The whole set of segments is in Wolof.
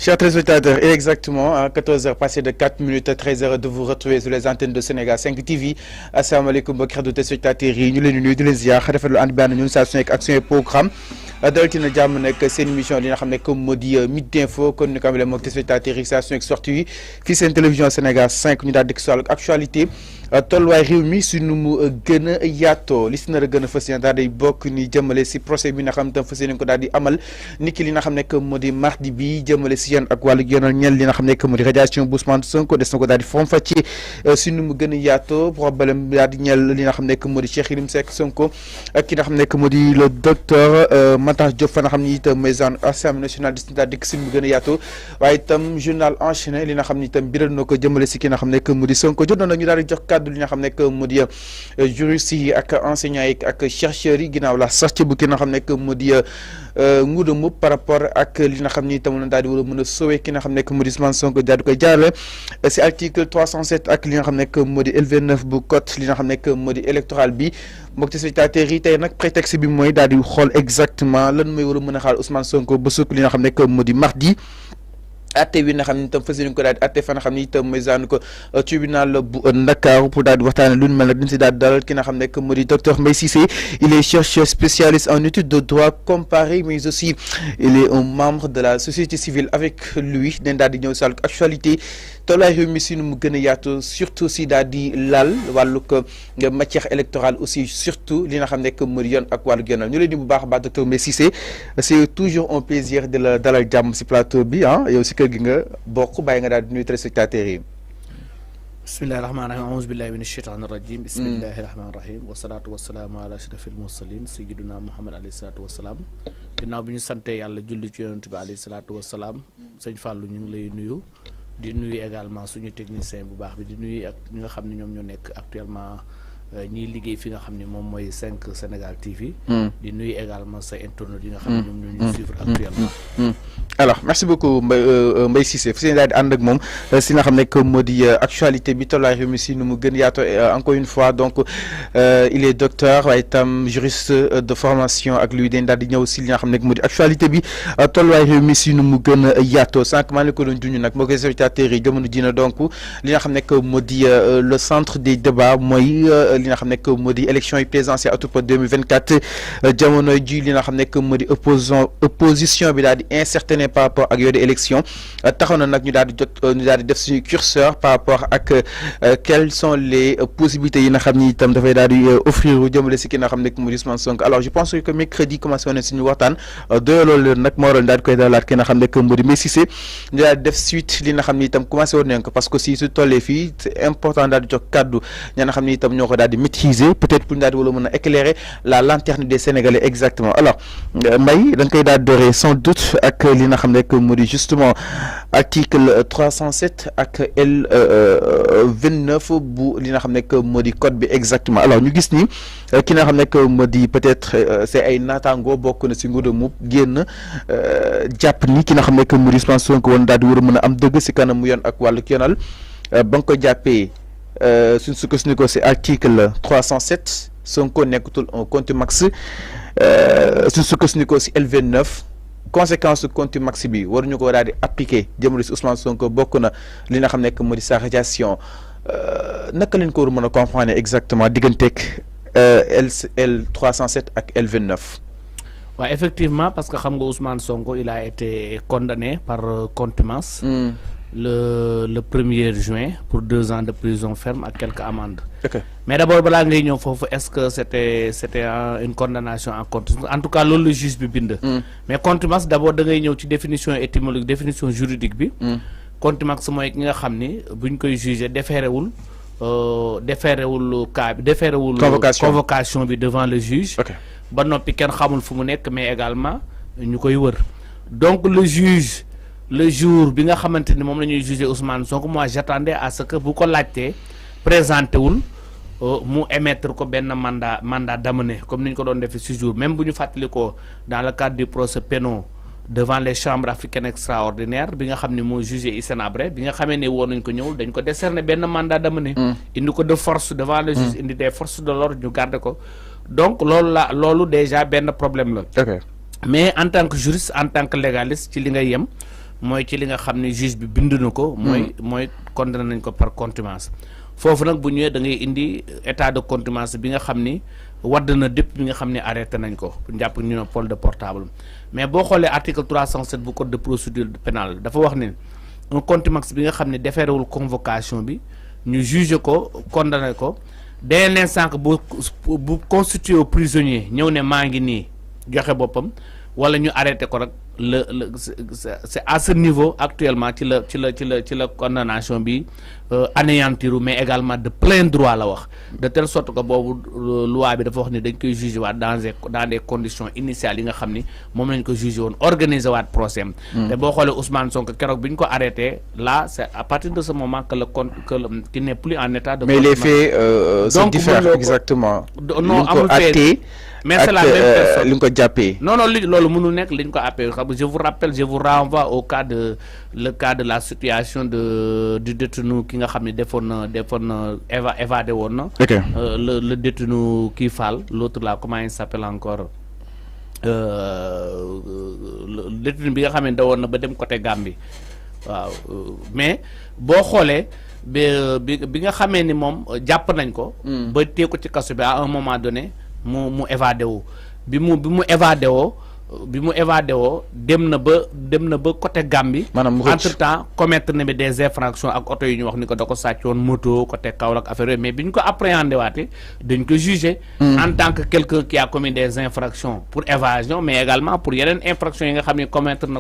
Chers téléspectateurs, et exactement à 14h passé de 4 minutes, 13h de vous retrouver sur les antennes de Sénégal 5 TV. Assalamu alaikum mbokki xaritu téléspectateurs yi ñu leen di nuyu di leen ziar rafetlu ànd bi ànd ñun saa su nekk ak suñu programme dalal ci na jàmm nekk seen émission li nga xam ne comme moo di Midi Info kon ni ko amee mbokki téléspectateurs yi saa su nekk sorti yi fii seen télévision Sénégal 5 ñu daal di ko actualité tolluwaay réew mi si nu mu gën a yaatoo li si nar a gën a fas yéene daal di bokk ni jëmale si procès bi nga xam tam fas yéene ko daal di amal ni ki li nga xam ne moo di mardi bi jëmale si yéen ak wàllu yoonal ñeel li nga xam ne moo di radiation bu Ousmane Sonko des na ko daal di faram-fàccee si nu mu gën a yaatoo problème daal di ñeel li nga xam ne moo di Cheikh Yérim Seck Sonko ak ki nga xam ne moo di le docteur Matar Diop fa nga xam ni itam mooy genre Assemblée nationale di daal di si nu mu gën a yaatoo waaye itam journal enchaîné li nga xam ni itam biral na ko jëmale si ki nga xam ne moo di Sonko jot na ñu daal di jox li nga xam ne moo di juristes yi ak enseignants yi ak chercheurs yi ginnaaw la sax ci bu ki nga xam ne moo di nguuda mub par rapport ak li nga xam ni itam la daal di war a mën a sauver ki nga xam ne moo di Ousmane Sonko daal di koy jaarale si article 307 ak li nga xam ne moo di L29 bu code li nga xam ne moo di électoral bi mbokk spectateurs yi tey nag prétexte bi mooy daal di xool exactement lan mooy war a mën a xaar Ousmane Sonko ba sukk li nga xam ne moo di mardi atte bi nga xam ne itam fas yéene ko daal di atte fa nga xam ne itam mooy zaanu ko tribunal bu Ndakaaru pour daal di waxtaane lu ñu mel nag dañ si daal di dalal ki nga xam ne moo di docteur Mbaye Cissé il est chercheur spécialiste en études de droit comparé mais aussi il est un membre de la société civile avec lui dañ daal di ñëw si wàllu actualité tolluwaay réew mi si nu mu gën a yaatu surtout si daal di laal wàllug matière électorale aussi surtout li nga xam ne moo di yoon ak wàllu yoonal ñu leen di bu baax a baax docteur Mbaye Cissé c'est toujours un plaisir de la dalal jàmm si plateau bi ah yow si kër gi nga bokk bàyyi nga daal di nuyu téléspectateurs yi. bismillahi rahmaani rahim auzu billahi min ashaytaani rajim bismillahi rahmaani rahim wasalaatu wasalaamu ala ashrafil mursalin sayyidina Muhammad alayhi salaatu wasalaam ginnaaw bi ñu sante yàlla julli ci yonent bi alayhi salaatu wasalaam sëñ Fallou ñu ngi lay nuyu di nuyu également suñu technicien bu baax bi di nuyu ak ñi nga xam ne ñoom ñoo nekk actuellement ñiy liggéey fi nga xam ne moom mooy 5 Sénégal TV. di nuyu également sa internautes yi nga xam ne ñoom ñoo ñu suivre actuellement. alors merci beaucoup Mbaye Cissé fi daal di ànd ak moom si nga xam ne moo di actualité bi tolluwaay réew mi si nu mu gën yaatoo encore une fois donc il est docteur waaye itam juriste de formation ak lui dañ daal di ñëw si li nga xam ne moo di actualité bi tolluwaay réew mi si nu mu gën a yaatoo sànq maa ngi ko doon junj nag moo koy spectateurs yi jamono ji na donc li nga xam ne moo di le centre des débats mooy li nga xam ne moo di élection yi présidentielle atub 2024 jamono ji li nga xam ne moo di opposition bi daal di incertain par rapport ak yooyu élection taxaw na nag ñu daal di def suñu curseur par rapport ak quelles sont les possibilités yi nga xam ni itam dafay daal di offrir jëmale si ki nga xam ne moo di Ousmane Sonko alors je pense que mercredi commencé woon nañ suñu waxtaan doyoo loolu nag moo waral daal di koy dalalaat ki nga xam ne moo di Mbaye Cissé ñu daal di def suite li nga xam ni itam commencé woon nañ ko parce que si su tollee fii c'est important daal di jox kàddu ña nga xam ni itam ñoo ko daal di maîtriser peut-être pour ñu daal di wala mën a éclairer la lanterne des Sénégalais exactement alors Mbaye da nga koy daal di dooree sans doute ak li nga xam ne moo di justement article 307 ak L29 bu li nga xam ne moo di code bi exactement alors ñu gis ni ki nga xam ne moo di peut-être c'est ay naataango bokk na si nguuda mu génn jàpp ni ki nga xam ne moo di Ousmane Sonko woon daal di war a mën a am dëgg si kanam mu yoon ak wàllu yoonal ba nga ko jàppee suñ sukkandiku si article 307 Sonko nekkatul un contumax suñ sukkandiku si L29 conséquence contumax bi waruñu ko daal di appliquer jëmale si Ousmane Sonko bokk na li nga xam ne moo di sa radiation naka lañ ko war a mën a comprendre exactement digganteeg L307 ak L29. waaw effectivement parce que xam nga Ousmane Sonko il a été condamné par contumace. le 1er juin pour 2 ans de prison ferme ak quelques amendes. Okay. Mais d'abord balaa ngay ñëw foofu est-ce que c'était une condamnation en contumace en tout cas loolu le juge bi bind. mais contumace d'abord da ngay ñëw ci définition étymologique définition juridique bi. contumace mooy ki nga xam ni buñ koy juger déférewul cas bi déférewul convocation bi devant le juge. ba noppi kenn xamul fu mu nekk mais également ñu koy wër donc le juge. le jour bi nga xamante ni moom la ñuy juger Ousmane Sonko moi j'attendais à ce que bu ko laajtee présenté wul mu émettre ko benn mandat d'amener comme ni ñu ko doon defee ce jour même bu ñu fàttali ko dans le cadre du procès pénal devant les chambres africaines extraordinaires bi nga xam ne moo jugé Hissène Habré bi nga xamee ne woon nañ ko ñëwul dañ ko décerner benn mandat d'amener indi ko de force devant le juge indi des forces de l'ordre ñu garder ko donc loolu déjà benn problème la. Okay. mais en tant que juriste en tant que légaliste ci li ngay yem mooy ci li nga xam ne juge bi bind na ko. mooy condamné nañ ko par contumace. foofu nag bu ñëwee da ngay indi état de contumace bi nga xam ni wadd na dépp bi nga xam ne arrêté nañ ko jàpp ñu ne pôle de portable mais boo xoolee article 307 bu code de procédure pénale dafa wax ne un contumace bi nga xam ne déférewul convocation bi ñu juge ko condamné ko dès l'instant que bu constitué prisonnier ñëw ne maa ngi nii joxe boppam wala ñu arrêté ko rek c'est à ce niveau actuellement ci la condamnation bi anéantiru mais également de plein droit la wax de telle sorte que boobu loi bi dafa wax ni dañ koy juger waat dans des conditions initiales yi nga xam ni moom lañ ko juger woon organiser waat procès am te boo xoolee Ousmane Sonko keroog bi ñu ko arrêté là c'est à partir de ce moment que qu'il n'est plus en état de mais les faits se diffèrent exactement non amul fait mais c'est la même personne li nga ko jàppee non loolu mënul nekk li ñu ko appelé xam je vous renvoie au cas de la situation du détenu ki nga xam ne defoon évadé woon na le détenu kii Fall l'autre là comment il s'appelle encore le détenu bi nga xam ne da woon na ba dem côté Gambie waaw mais boo xoolee bi nga xamee ni moom jàpp nañ ko ba tee ko ci kaso bi à un moment donné mu évadé wu bi mu évadé woo dem na ba côté Gambie entre temps commettre na bi des infractions ak oto yi ñu wax ni ko da ko sàccoon moto côté Kaolack affaire mais bi ñu ko appréhendé waate dañ ko jugé en tant que quelqu'un qui a commis des infractions pour évasion mais également pour yeneen infractions yi nga xam ne commettre na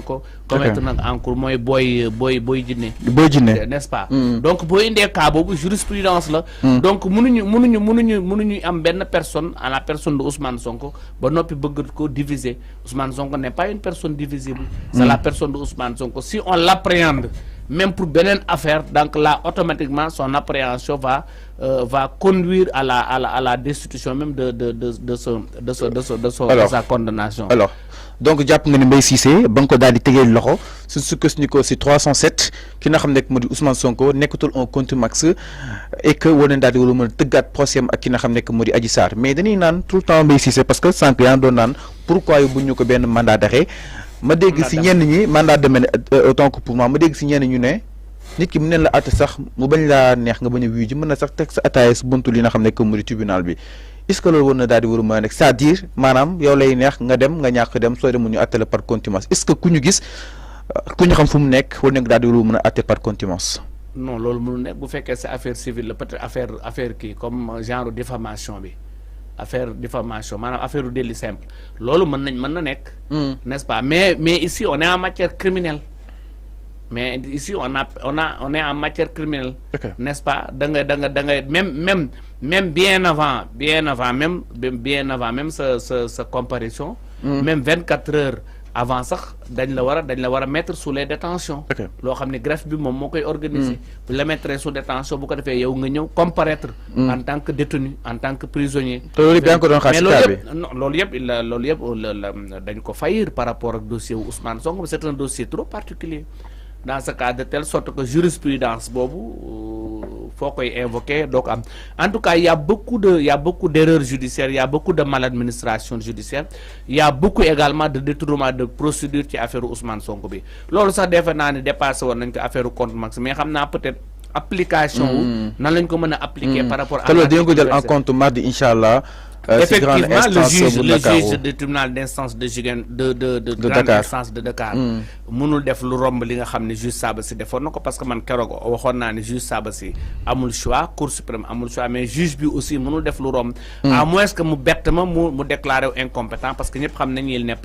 en cours mooy booy jinne n'est-ce pas donc boo indee cas boobu jurisprudence la donc mënuñu am benn personne à la personne de Ousmane Sonko ba noppi bëgg ko diviser. Ousmane Sonko n'est pas une personne divisible. C'est la personne de Ousmane Sonko. Si on l'appréhende, même pour une affaire, donc là, automatiquement, son appréhension va conduire à la destitution même de sa condamnation. Alors, donc jàpp nga ni Mbaye Cissé ba nga ko daal di tegee loxo su sukkandiku si 307 ki nga xam ne moo di Ousmane Sonko nekkatul un contumax et que war nañ daal di war a mën a tëggaat procès ak ki nga xam ne moo di Adji Sarr mais dañuy naan tout le temps Mbaye Cissé parce que sànq yaa ngi doon naan pourquoi yóbbuñu ñu ko benn mandat d'arrêt ma dégg si ñenn ñi mandat de mener autant que pour moi ma dégg si ñenn ñu ne nit ki mu neen la àtte sax mu bañ laa neex nga bañ a wuyu ji mën na sax teg sa ataaya si buntu li nga xam ne moo di tribunal bi. est-ce que loolu war na daal di war a mën a nekk c'est-à-dire maanaam yow lay neex nga dem nga ñàkk dem soo demul ñu àtte par contumace est-ce que ku ñu gis ku ñu xam fu mu nekk war nañ daal di war a mën a àtte par contumace. non loolu mënul nekk bu fekkee c'est affaire civile la peut-être affaire kii comme genre diffamation bi affaire diffamation maanaam affaire u délit simple loolu mën na nekk. n'est-ce pas mais ici on est en matière criminelle. Mais ici on est en matière criminelle, n'est-ce pas? Même bien avant même sa comparution, même 24 heures avant ça, dañ la war a mettre sous les détentions. Loo xam ne greffe bi moom moo koy organiser. Bu la mettre sous détention bu ko defee yow nga ñëw comparaître en tant que détenu, en tant que prisonnier. Mais loolu yëpp dañ ko faillir par rapport ak dossier wu Ousmane Sonko, c'est un dossier trop particulier. Dans ce cas de telle sorte que jurisprudence faut qu'on invoquer donc en tout cas il y a beaucoup d'erreurs judiciaires, il y a beaucoup de maladministration judiciaire, il y a beaucoup également de détournement de procédures ci affaire Ousmane Sonko bi loolu sax defe naa ne dépassé woon nañ ko affaire compte max mais xam naa peut-être application wu nan lañ ko mën a appliquer par rapport à dinañ ko jël en compte mardi inchallah. Effectivement, le juge du tribunal d'instance de grande instance de Dakar mënul def lu romb li nga xam ne juge Sabassi defoon na ko parce que man keroog waxoon naa ne juge Sabassi amul choix, Cour suprême amul choix mais juge bi aussi mënul def lu romb à moins que mu bett ma mu déclaré incompétent parce que ñëpp xam nañu il n'est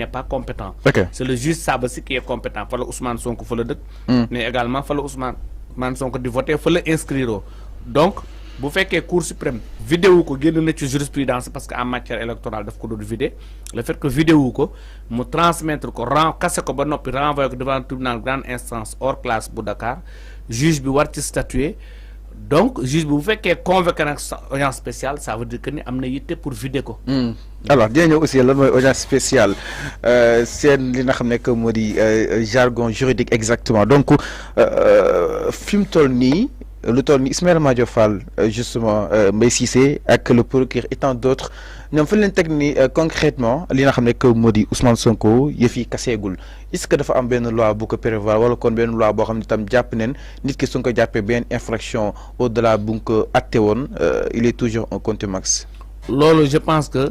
pas compétent. C'est le juge Sabassi qui est compétent fa la Ousmane Sonko fa la dëkk mais également fa la Ousmane Sonko di voter fa la inscrire donc bu fekkee Cour suprême vidéo ko génn na ci jurisprudence parce que en matière électorale daf ko doon vidé le fait que vidéo ko mu transmettre ko kase ko ba noppi renvoyer ko devant le tribunal grande instance hors classe bu Dakar juge bi war ci statuer donc juge bi bu fekkee convoqué nag audience spéciale ça veut dire que ni am na yitte pour vider ko. Alors dina ñëw aussi lan mooy audience spéciale seen li nga xam ne que moo di jargon juridique exactement donc fi mu toll nii. le toll Ismaël Madior Fall justement Mbaye Cissé ak le procureur et tant d'autres ñoom fa leen teg ni concrètement li nga xam ne que moo di Ousmane Sonko yëf yi kaseegul est-ce que dafa am benn loi bu ko prévoir wala kon benn loi boo xam ne tam jàpp neen nit ki su nga ko jàppee benn infraction au-delà bu nga ko atte woon il est toujours un contumax. Lolo, je pense que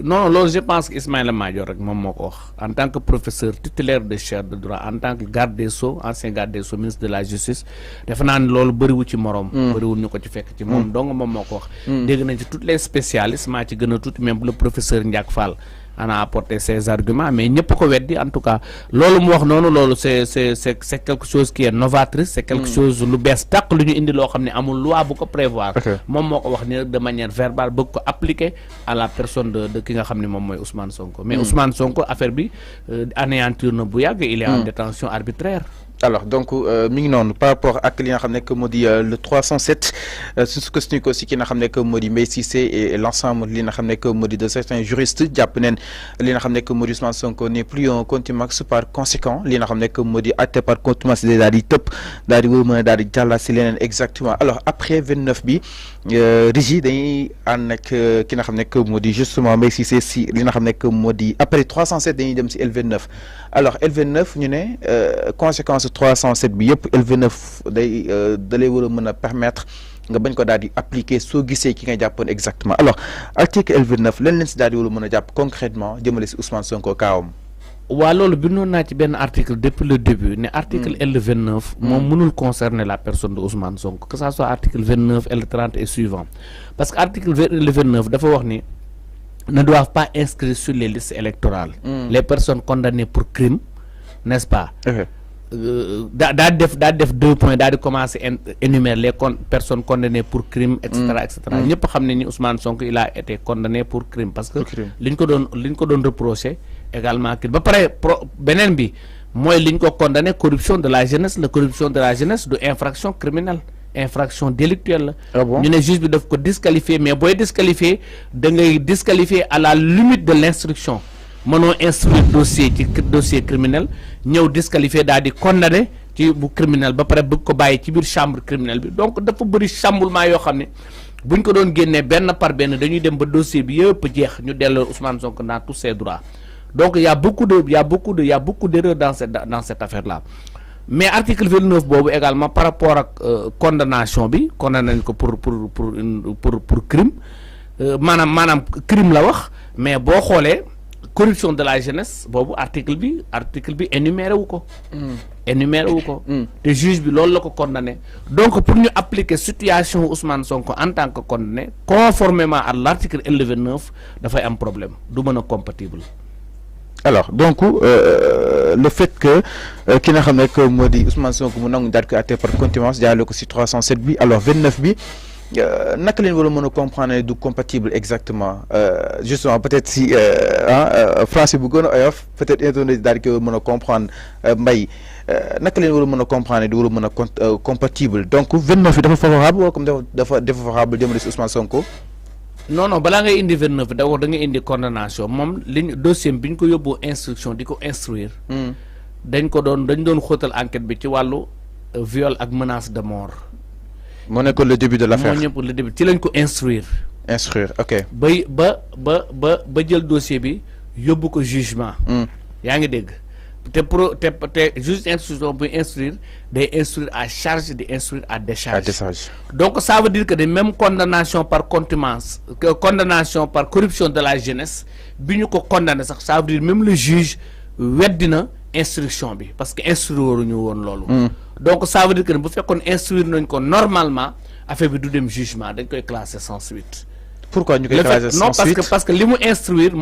non lolo, je pense que Ismaïla Madior rek moom moo ko wax en tant que professeur titulaire de chaire de droit en tant que garde des Sceaux ancien garde des Sceaux ministre de la justice defe naa ne loolu bëriwu ci morom bëriwul ñu ko ci fekk ci moom donc moom moo ko wax dégg nañ ci toutes les spécialistes maa ci gën a tuuti même le professeur Ndiak Fall on a apporté ses arguments mais ñëpp ko weddi en tout cas loolu mu wax noonu loolu c'est quelque chose qui est novatrice c'est quelque chose lu bees tàq lu ñu indi loo xam ne amul loi bu ko prévoir moom moo ko wax ni de manière verbale bëgg ko appliquer à la personne de ki nga xam ne moom mooy Ousmane Sonko mais Ousmane Sonko affaire bi anéantir na bu yàgg il est en détention arbitraire. Alors donc mi ngi noonu par rapport ak li nga xam ne que moo di le 307 su ko suñu aussi ki nga xam ne que moo di Mbaye Cissé et l'ensemble li nga xam ne que moo di de certains juristes jàpp neen li nga xam ne que moo di Ousmane Sonko n'est plus un contumax par conséquent li nga xam ne que moo di atte par contumax daal di tëpp daal di wër mën a daal di jàlla si leneen exactement alors après 29 bi Régis dañuy ànd ak ki nga xam ne que moo di justement Mbaye Cissé si li nga xam ne que moo di après 307 dañuy dem si L29 alors L29 ñu ne conséquence 307 bi yëpp L29 day dalay war a mën a permettre nga bañ ko daal di appliquer soo gisee ki nga jàppoon exactement alors article L29 lan leen si daal di war a mën a jàpp concrètement jëmale si Ousmane Sonko kaawam. waa loolu bindoon naa ci benn article depuis le début ne article L29 moom mënul concerner la personne de Ousmane Sonko que ça soit article 29 L30 et suivant parce que article L29 dafa wax ni ne doivent pas inscrire sur les listes électorales les personnes condamnées pour crime n'est-ce pas. daa def 2 points daal di commencer énumérer les personnes condamnées pour crime et cetera ñëpp xam ne ni Ousmane Sonko il a été condamné pour crime parce que liñ ko doon reproché également crime ba pare beneen bi mooy liñ ko condamné corruption de la jeunesse la corruption de la jeunesse du infraction criminelle infraction délictuelle la ñu ne juge bi daf ko disqualifier mais booy disqualifier da ngay disqualifier à la limite de l'instruction mënoo instruire dossier criminel ñëw disqualifié daal di condamné ci bu criminel ba pare bëgg ko bàyyi ci biir chambre criminelle bi donc dafa bëri chamboulement yoo xam ne buñ ko doon génnee benn par benn dañuy dem ba dossier bi yëpp jeex ñu delloo Ousmane Sonko dans tous ses droits donc y a beaucoup d'erreurs dans cette affaire là mais article 29 boobu également par rapport ak condamnation bi condamné nañ ko pour crime maanaam crime la wax mais boo xoolee corruption de la jeunesse boobu article bi énuméré wu ko te juge bi loolu la ko condamné donc pour ñu appliquer situation Ousmane Sonko en tant que condamné conformément à l'article L29 dafay am problème du mën a compatible. Alors donc le fait que ki nga xam ne que moo di Ousmane Sonko mu nangu daal ko atte par contumace jaarale ko si 307 bi alors 29 bi naka leen war a mën a comprendre du compatible exactement justement peut-être si français bu gën a oyof peut-être internet daal di ko mën a comprendre Mbaye naka leen war a mën a comprendre du war a mën a compatible donc 29 bi dafa favorable wala comme dafa défavorable jëmale si Ousmane Sonko. non balaa ngay indi 29 d'abord da ngay indi condamnation moom liñ dossier bi ñu ko yóbbu instruction di ko instruire. dañ doon xóotal enquête bi ci wàllu viol ak menace de mort. moo nekkoon le début de l'affaire moo ñëpp le début ci lañ ko instruire ok ba jël dossier bi yóbbu ko jugement yaa ngi dégg te juge instruction bu instruire day instruire à charge di instruire à décharge donc ça veut dire que de même condamnation par contumace condamnation par corruption de la jeunesse bi ñu ko condamné sax ça veut dire même le juge weddina instruction bi parce que instruire ñu woon loolu donc ça veut dire que bu fekkoon instruire nañ ko normalement affaire bi du dem jugement dañ koy classer sans suite. Pourquoi ñu koy classer sans suite? Non parce que li mu instruire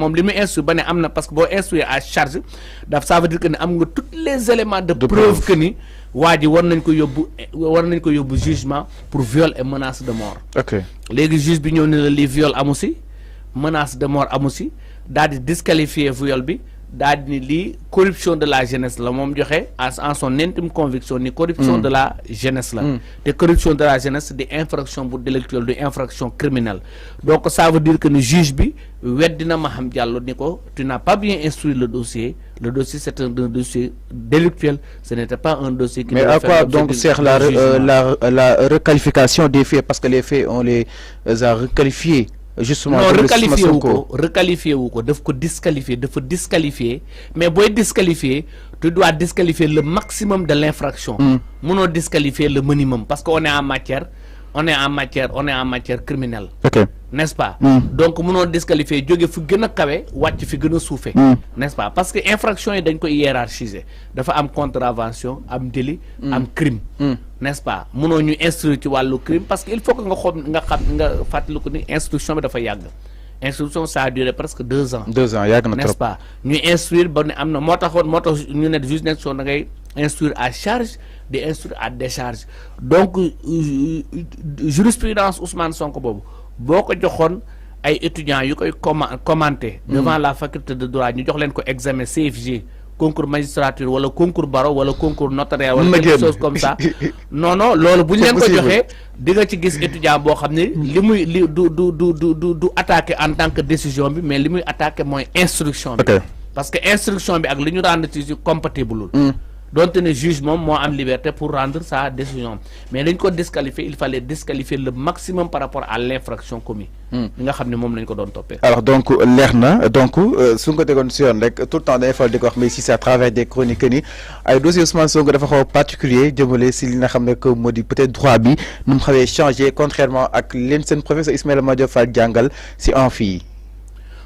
ba ne am na parce que boo instruire à charge daf ça veut dire que ne am nga tous les éléments de preuve que ni waa ji war nañ ko yóbbu jugement pour viol et menace de mort. ok léegi juge bi ñëw ne la lii viol amu si menace de mort amu si daal di disqualifier viol bi daal di ni corruption de la jeunesse la moom joxe en son intime conviction ni corruption de la jeunesse la te corruption de la jeunesse di infraction bu délictuelle du infraction criminelle donc ça veut dire que le juge bi weddina Maham Diallo ni ko tu n'as pas bien instruit le dossier c'est un dossier délictuel, ce n'était pas un dossier qui... Mais à quoi donc sert la requalification des faits, parce que les faits on les a requalifiés justement. Non, requalifier ou quoi, disqualifier, mais pour disqualifier, tu dois disqualifier le maximum de l'infraction. Nous disqualifier le minimum, parce qu'on est en matière criminelle. Okay. N'est-ce pas? Donc nous disqualifier jóge fu gëna kawé wacc fi gëna soufé. N'est-ce pas? Parce que infraction yi dañ ko hiérarchiser. Dafa am contravention, am délit, am crime. N'est-ce pas? Mëno ñu instruire ci walu crime parce que il faut que nga fatlu ko ni instruction bi dafa yag. Instruction ça a duré presque 2 ans. 2 ans, yag na trop. N'est-ce pas? Ñu instruire ba ne amna motax ñu né juge d'instruction da ngay instruire à charge, de instruire à décharge. Donc jurisprudence Ousmane Sonko bobu boko joxone ay étudiants yu koy commenter devant la faculté de droit ñu jox leen ko examen CFG concours magistrature wala concours barreau wala concours notariat wala quelque chose comme ça non lolu buñ leen ko joxé di nga ci gis étudiant bo xamné limuy du attaquer en tant que décision bi mais limuy attaquer moy instruction bi parce que instruction bi ak liñu rendre ci compatible donc le juge a liberté pour rendre sa décision mais dañ ko disqualifier, il fallait disqualifier le maximum par rapport à l'infraction commise. Nga xamné mom lañ ko doon topé. Alors donc lerna donc su ko tégon ci yoon rek tout le temps day fal di ko wax mais si c'est à travers des chroniques ni ay dossier Ousmane Sonko dafa xaw particulier jëmale si li nga xamné que modi peut-être droit bi num xawé changer contrairement ak leen sen professeur Ismaïla Madior Fall jangal ci amphi.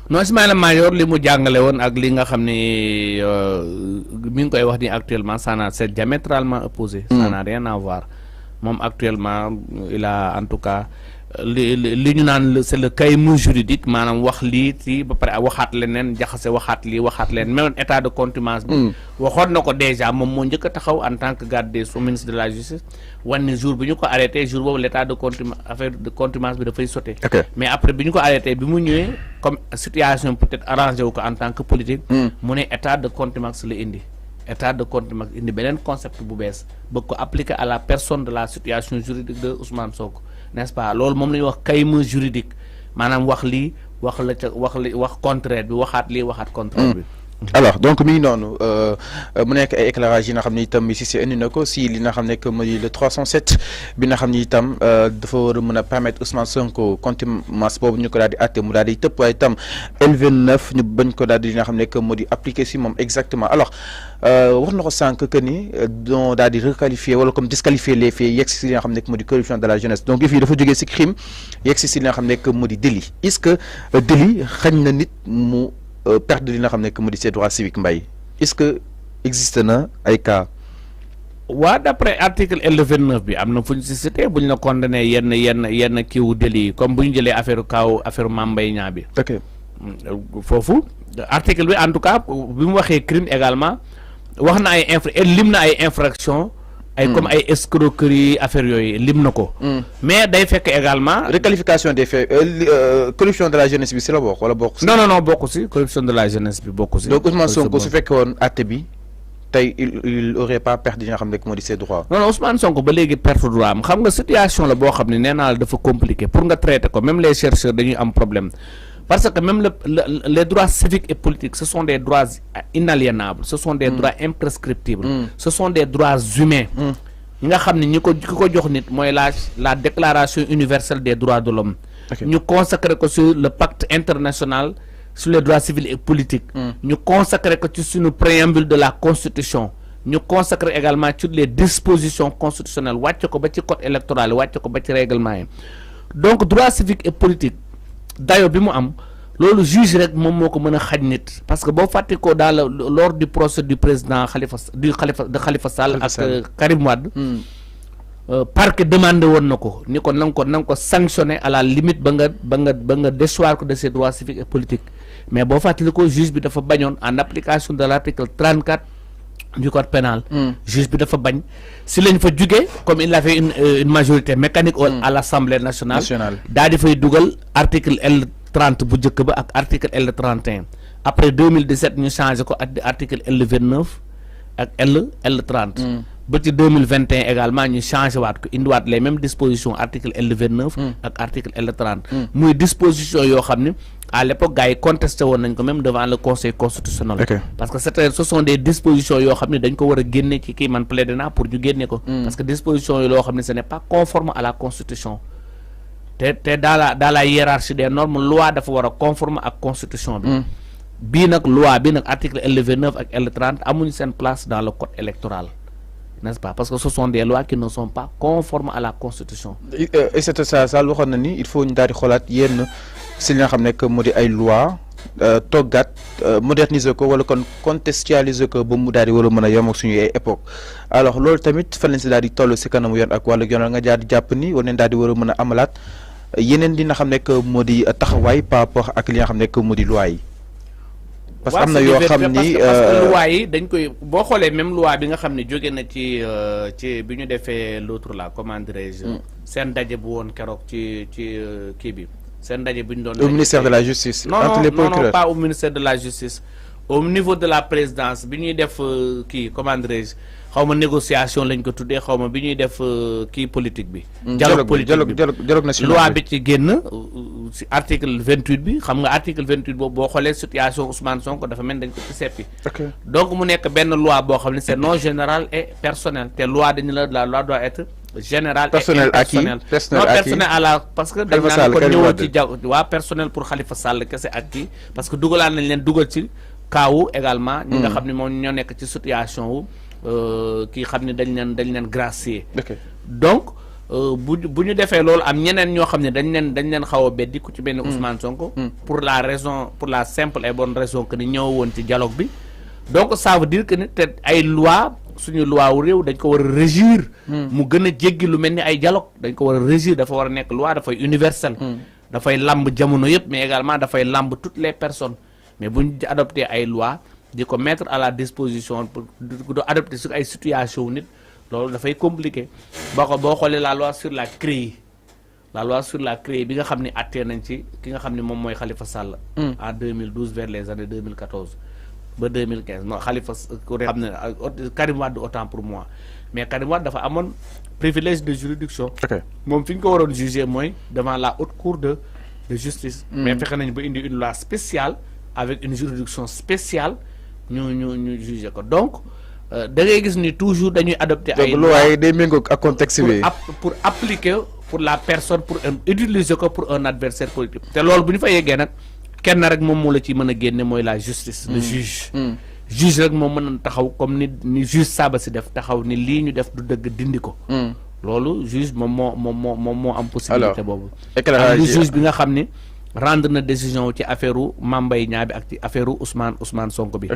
Non, Ismaïla Madior li mu jàngale woon ak li nga xam ne mi ngi koy wax ni actuellement c'est diamétralement opposé. Ça n'a rien à voir moom actuellement il a en tout cas li ñu naan c'est le caïman juridique maanaam wax lii ci ba pare waxaat leneen jaxase waxaat lii waxaat leen même état de contumace bi waxoon na ko déjà moom moo njëkk a taxaw en tant que garde des sceaux ministre de la justice wan ne jour bi ñu ko arrêté jour boobu l'état de contumace affaire de contumace bi dafay sauté mais après bi ñu ko arrêté bi mu ñëwee comme situation peut-être arrangé wu ko en tant que politique mu ne état de contumace la indi état de contumace indi beneen concept bu bees bëgg ko appliquer à la personne de la situation juridique de Ousmane Sonko n'est-ce pas loolu moom la ñuy wax caïman juridique maanaam wax lii wax la ca wax contraire bi waxaat lii waxaat contraire bi. Alors donc mi ngi noonu mu nekk ay éclairage yi nga xam ne itam si c'est indi na ko si li nga xam ne que mooy le 307 bi nga xam ne itam dafa war a mën a permettre Ousmane Sonko contumace boobu ñu ko daal di àtte mu daal di tëpp waaye itam L29 ñu bañ ko daal di li nga xam ne que moo di appliqué si moom exactement alors wax na ko sànq que ni doo daal di requalifier wala comme disqualifier les faits yegg si li nga xam ne que moo di corruption de la jeunesse donc fii dafa jógee si crime yegg si li nga xam ne que moo di délit est-ce que délit xañ na nit mu perte li nga xam ne que mu di ses droits civiques mbay est-ce que existe na ay cas. waa d'après article L29 bi am na fu ñu si cité bu ñu la condamné yenn kiiwu délit comme bu ñu jëlee affaire Mame Mbaye Niang bi. ok foofu article bi en tout cas bi mu waxee crime également wax na ay lim na ay infraction ay comme ay escroquerie affaire yooyu lim na ko. mais day fekk également. requalification des faits corruption de la jeunesse bi si la bokk wala bokk si. non bokk si corruption de la jeunesse bi bokk si. donc Ousmane Sonko su fekkee woon àtte bi tey il aurait pas perdu li nga xam ne moo di ses droits. non Ousmane Sonko ba léegi perte droit am xam nga situation la boo xam ne nee naa la dafa compliqué pour nga traiter ko même les chercheurs dañuy am problème. Parce que même les droits civiques et politiques, ce sont des droits inaliénables, ce sont des droits imprescriptibles, ce sont des droits humains. Nga xamni ñi ko jox nit moy la déclaration universelle des droits de l'homme. Ñu consacrer ko sur le pacte international sur les droits civils et politiques. Ñu consacrer ko sur le préambule de la constitution. Ñu consacrer également sur les dispositions constitutionnelles, wacc ko ba ci code électoral, wacc ko ba ci règlement. Donc droits civiques et politiques dayo bi mu am lolu juge rek mom moko meuna xaj nit parce que bo faté ko dans lors du procès du président Khalifa Sall ak Karim Wade parquet demandé won nako ni ko nang ko sanctionner à la limite ba nga déchoir ko de ses droits civiques et politiques mais bo faté ko juge bi dafa bagnon en application de l'article 34 du code pénal juge bi dafa bagn si lañ fa juggé comme il avait une majorité mécanique à l'Assemblée nationale daal di fay dugal article L30 bu jëkk ba ak article L31 après 2017 ñu changé ko ak article L29 ak L30 ba ci 2021 également ñu changé waat ko indiwaat les mêmes dispositions article L29 ak article L30 muy disposition yoo xam ne à l'époque gars yi contesté woon nañ ko même devant le conseil constitutionnel parce que ce sont des dispositions yoo xam ne dañ ko war a génne ci kii man plaidé naa pour ñu génne ko parce que dispositions yi loo xam ne ce n'est pas conforme à la constitution te dans la hiérarchie des normes loi dafa war a conforme ak constitution bi bii nag loi bi nag article L29 ak L30 amuñu seen place dans le code électoral, n'est-ce pas, parce que ce sont des lois qui ne sont pas conformes à la constitution. Et c'est ça waxoon na ni il faut ñu daal di xoolaat yenn si li nga xam ne que moo di ay loi toggaat moderniser ko wala kon contextualiser ko ba mu daal di war a mën a yem ak suñu ay époque. Alors loolu tamit fan lañ si daal di toll si kanamu yoon ak wàllu yoon nga jaar di jàpp ni war nañ daal di war a mën a amalaat yeneen li nga xam ne que moo di taxawaay par rapport ak li nga xam ne que moo di loi yi. parce que am na yoo xam ni parce que loi yi dañ koy boo xoolee même loi bi nga xam ne jóge na ci bi ñu defee l'autre là comment dirais-je seen daje bu woon keroog ci kii bi seen daje bu ñu doon au ministère de la justice entre les procureurs non pas au ministère de la justice au niveau de la présidence bi ñuy def kii comment dirais-je xaw ma négociation lañ ko tuddee xaw ma bi ñuy def kii politique bi dialogue politique bi dialogue national loi bi ci génn si article 28 bi xam nga article 28 boobu boo xoolee situation Ousmane Sonko dafa mel dañ ko ci seppi donc mu nekk benn loi boo xam ne c'est non général et personnel te loi dañu la loi doit être général personnel et personnel non personnel à la parce que dañ naan ko ñëwal ci waa personnel pour Khalifa Sall kese ak kii parce que dugalaan nañ leen dugal ci kaawu également ñi nga xam ne moom ñoo nekk ci situation wu kii xam ne dañ leen gracier donc bu ñu defee loolu am ñeneen ñoo xam ne dañ leen xaw a beddi ku ci benn Ousmane Sonko pour la simple et bonne raison que ni ñëw woon ci dialogue bi donc ça veut dire que ni te ay loi suñu loi wu réew dañ ko war a régir mu gën a jéggi lu mel ni ay dialogue dañ ko war a régir dafa war a nekk loi dafay universel dafay lamb jamono yëpp mais également dafay lamb toutes les personnes mais bu ñu adopté ay loi di ko mettre à la disposition pour di adopté sur ay situation nit loolu dafay compliqué boo xoolee la loi sur la CREI bi nga xam ne attee nañ ci ki nga xam ne moom mooy Khalifa Sall en 2012 vers les années 2014 ba 2015 non Khalifa xam ne Karim Wade autant pour moi mais Karim Wade dafa amoon privilège de juridiction moom fi ñu ko waroon juger mooy devant la haute cour de justice mais fexe nañ ba indi une loi spéciale avec une juridiction spéciale ñu juger ko donc da ngay gis ni toujours dañuy adopter ay loi day méngoo ak contexte bi pour appliquer pour la personne pour utiliser ko pour un adversaire politique te loolu bu ñu fa yeggee nag kenn rek moom moo la ci mën a génne mooy la justice le juge rek moom mën a taxaw comme ni juge Sabassy def taxaw ni lii ñu def du dëgg dindi ko loolu juge moom moo am possibilité boobu am lu juge bi nga xam ni rendre na décision ci affaire u Mame Mbaye Niang bi ak ci affaire u Ousmane Sonko bi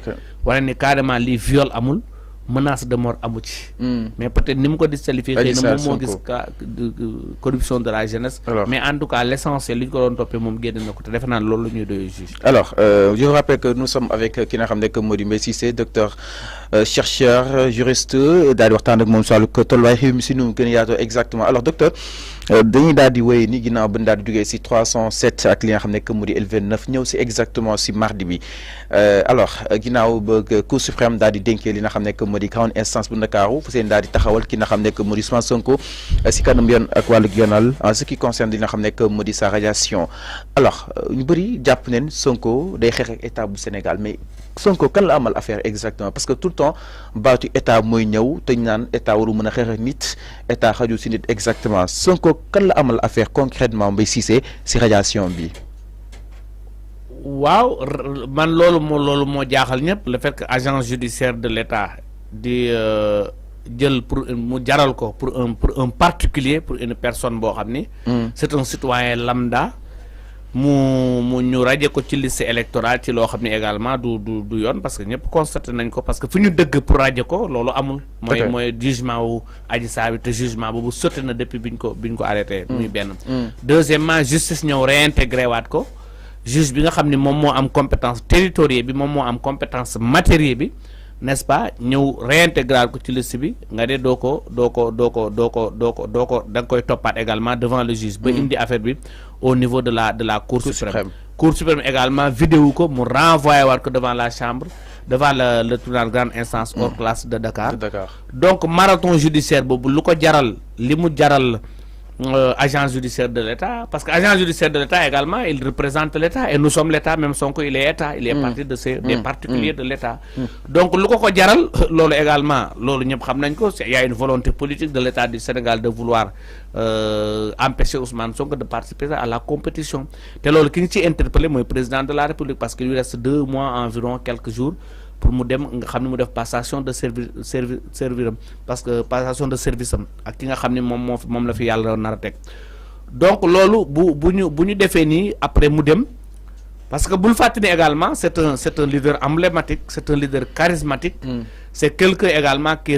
wane ni carrément lii viol amul menace de mort amu ci mais peut-être ni mu ko disqualifié xëy na moom moo gis corruption de la jeunesse mais en tout cas l'essentiel li ñu ko doon toppee moom génn na ko te defe naa loolu la ñuy doyee juge. Alors je vous rappelle que nous sommes avec ki nga xam ne que moo di Mbaye Cissé docteur chercheur juriste daal di waxtaan ak moom si wàllu tolluwaay xew mi si nu mu gën a yaatoo exactement alors docteur dañuy daal di wéy ni ginnaaw ba ñu daal di jógee si 307 ak li nga xam ne que moo di L29 ñëw si exactement si mardi bi alors ginnaaw ba Cour suprême daal di dénkee li nga xam ne que moo di grande instance bu Ndakaaru fu seen daal di taxawal ki nga xam ne que moo di Ousmane Sonko si kanam yoon ak wàllu yoonal en ce qui concerne li nga xam ne que moo di sa radiation alors ñu bëri jàpp neen Sonko day xeex ak état bu Sénégal mais Sonko kan la amal affaire exactement parce que tout le temps baatu état mooy ñëw te ñu naan état waru mën a xeex ak nit état xajul si nit exactement Sonko kan la amal affaire concrètement Mbaye Cissé si radiation bi. waaw man loolu moo jaaxal ñëpp le fait que agence judiciaire de l'État di jël pour mu jaral ko pour un particulier pour une personne boo xam ni c'est un citoyen lambda mu ñu raje ko ci liste électorale ci loo xam ne également du yoon parce que ñëpp constaté nañ ko parce que fu ñu dëgg pour raje ko loolu amul mooy jugement wu Adji Sarr bi te jugement boobu sotti na depuis biñ ko arrêté muy benn deuxièmement justice ñëw réintégré waat ko juge bi nga xam ne moom moo am compétence territoriale bi moom moo am compétence matérielle bi n'est-ce pas ñëw réintégrer ko ci liste bi nga de doo ko da nga koy toppaat également devant le juge ba indi affaire bi au niveau de la cour suprême Cour suprême également vidéo ko mu renvoyé waat ko devant la chambre devant le tribunal grande instance hors classe de Dakar. Donc marathon judiciaire boobu lu ko jaral li mu jaral agence judiciaire de l'État, parce que agence judiciaire de l'État également il représente l'État et nous sommes l'État, même Sonko il est État, il est partie de ces des particuliers de l'État. Donc lu ko jaral loolu également loolu ñëpp xam nañ ko, il y a une volonté politique de l'État du Sénégal de vouloir empêcher Ousmane Sonko de participer à la compétition. Te loolu ki ñu ci interpellé mooy président de la République, parce qu'il lui reste 2 mois environ, quelques jours pour mu dem nga xam ne mu def passation de servir parce que passation de service am ak ki nga xam ne moom la fi yàlla nar a teg. Donc loolu bu ñu defee nii après mu dem, parce que bul fàttali également c'est un leader emblématique, c'est un leader charismatique, c'est quelqu'un également qui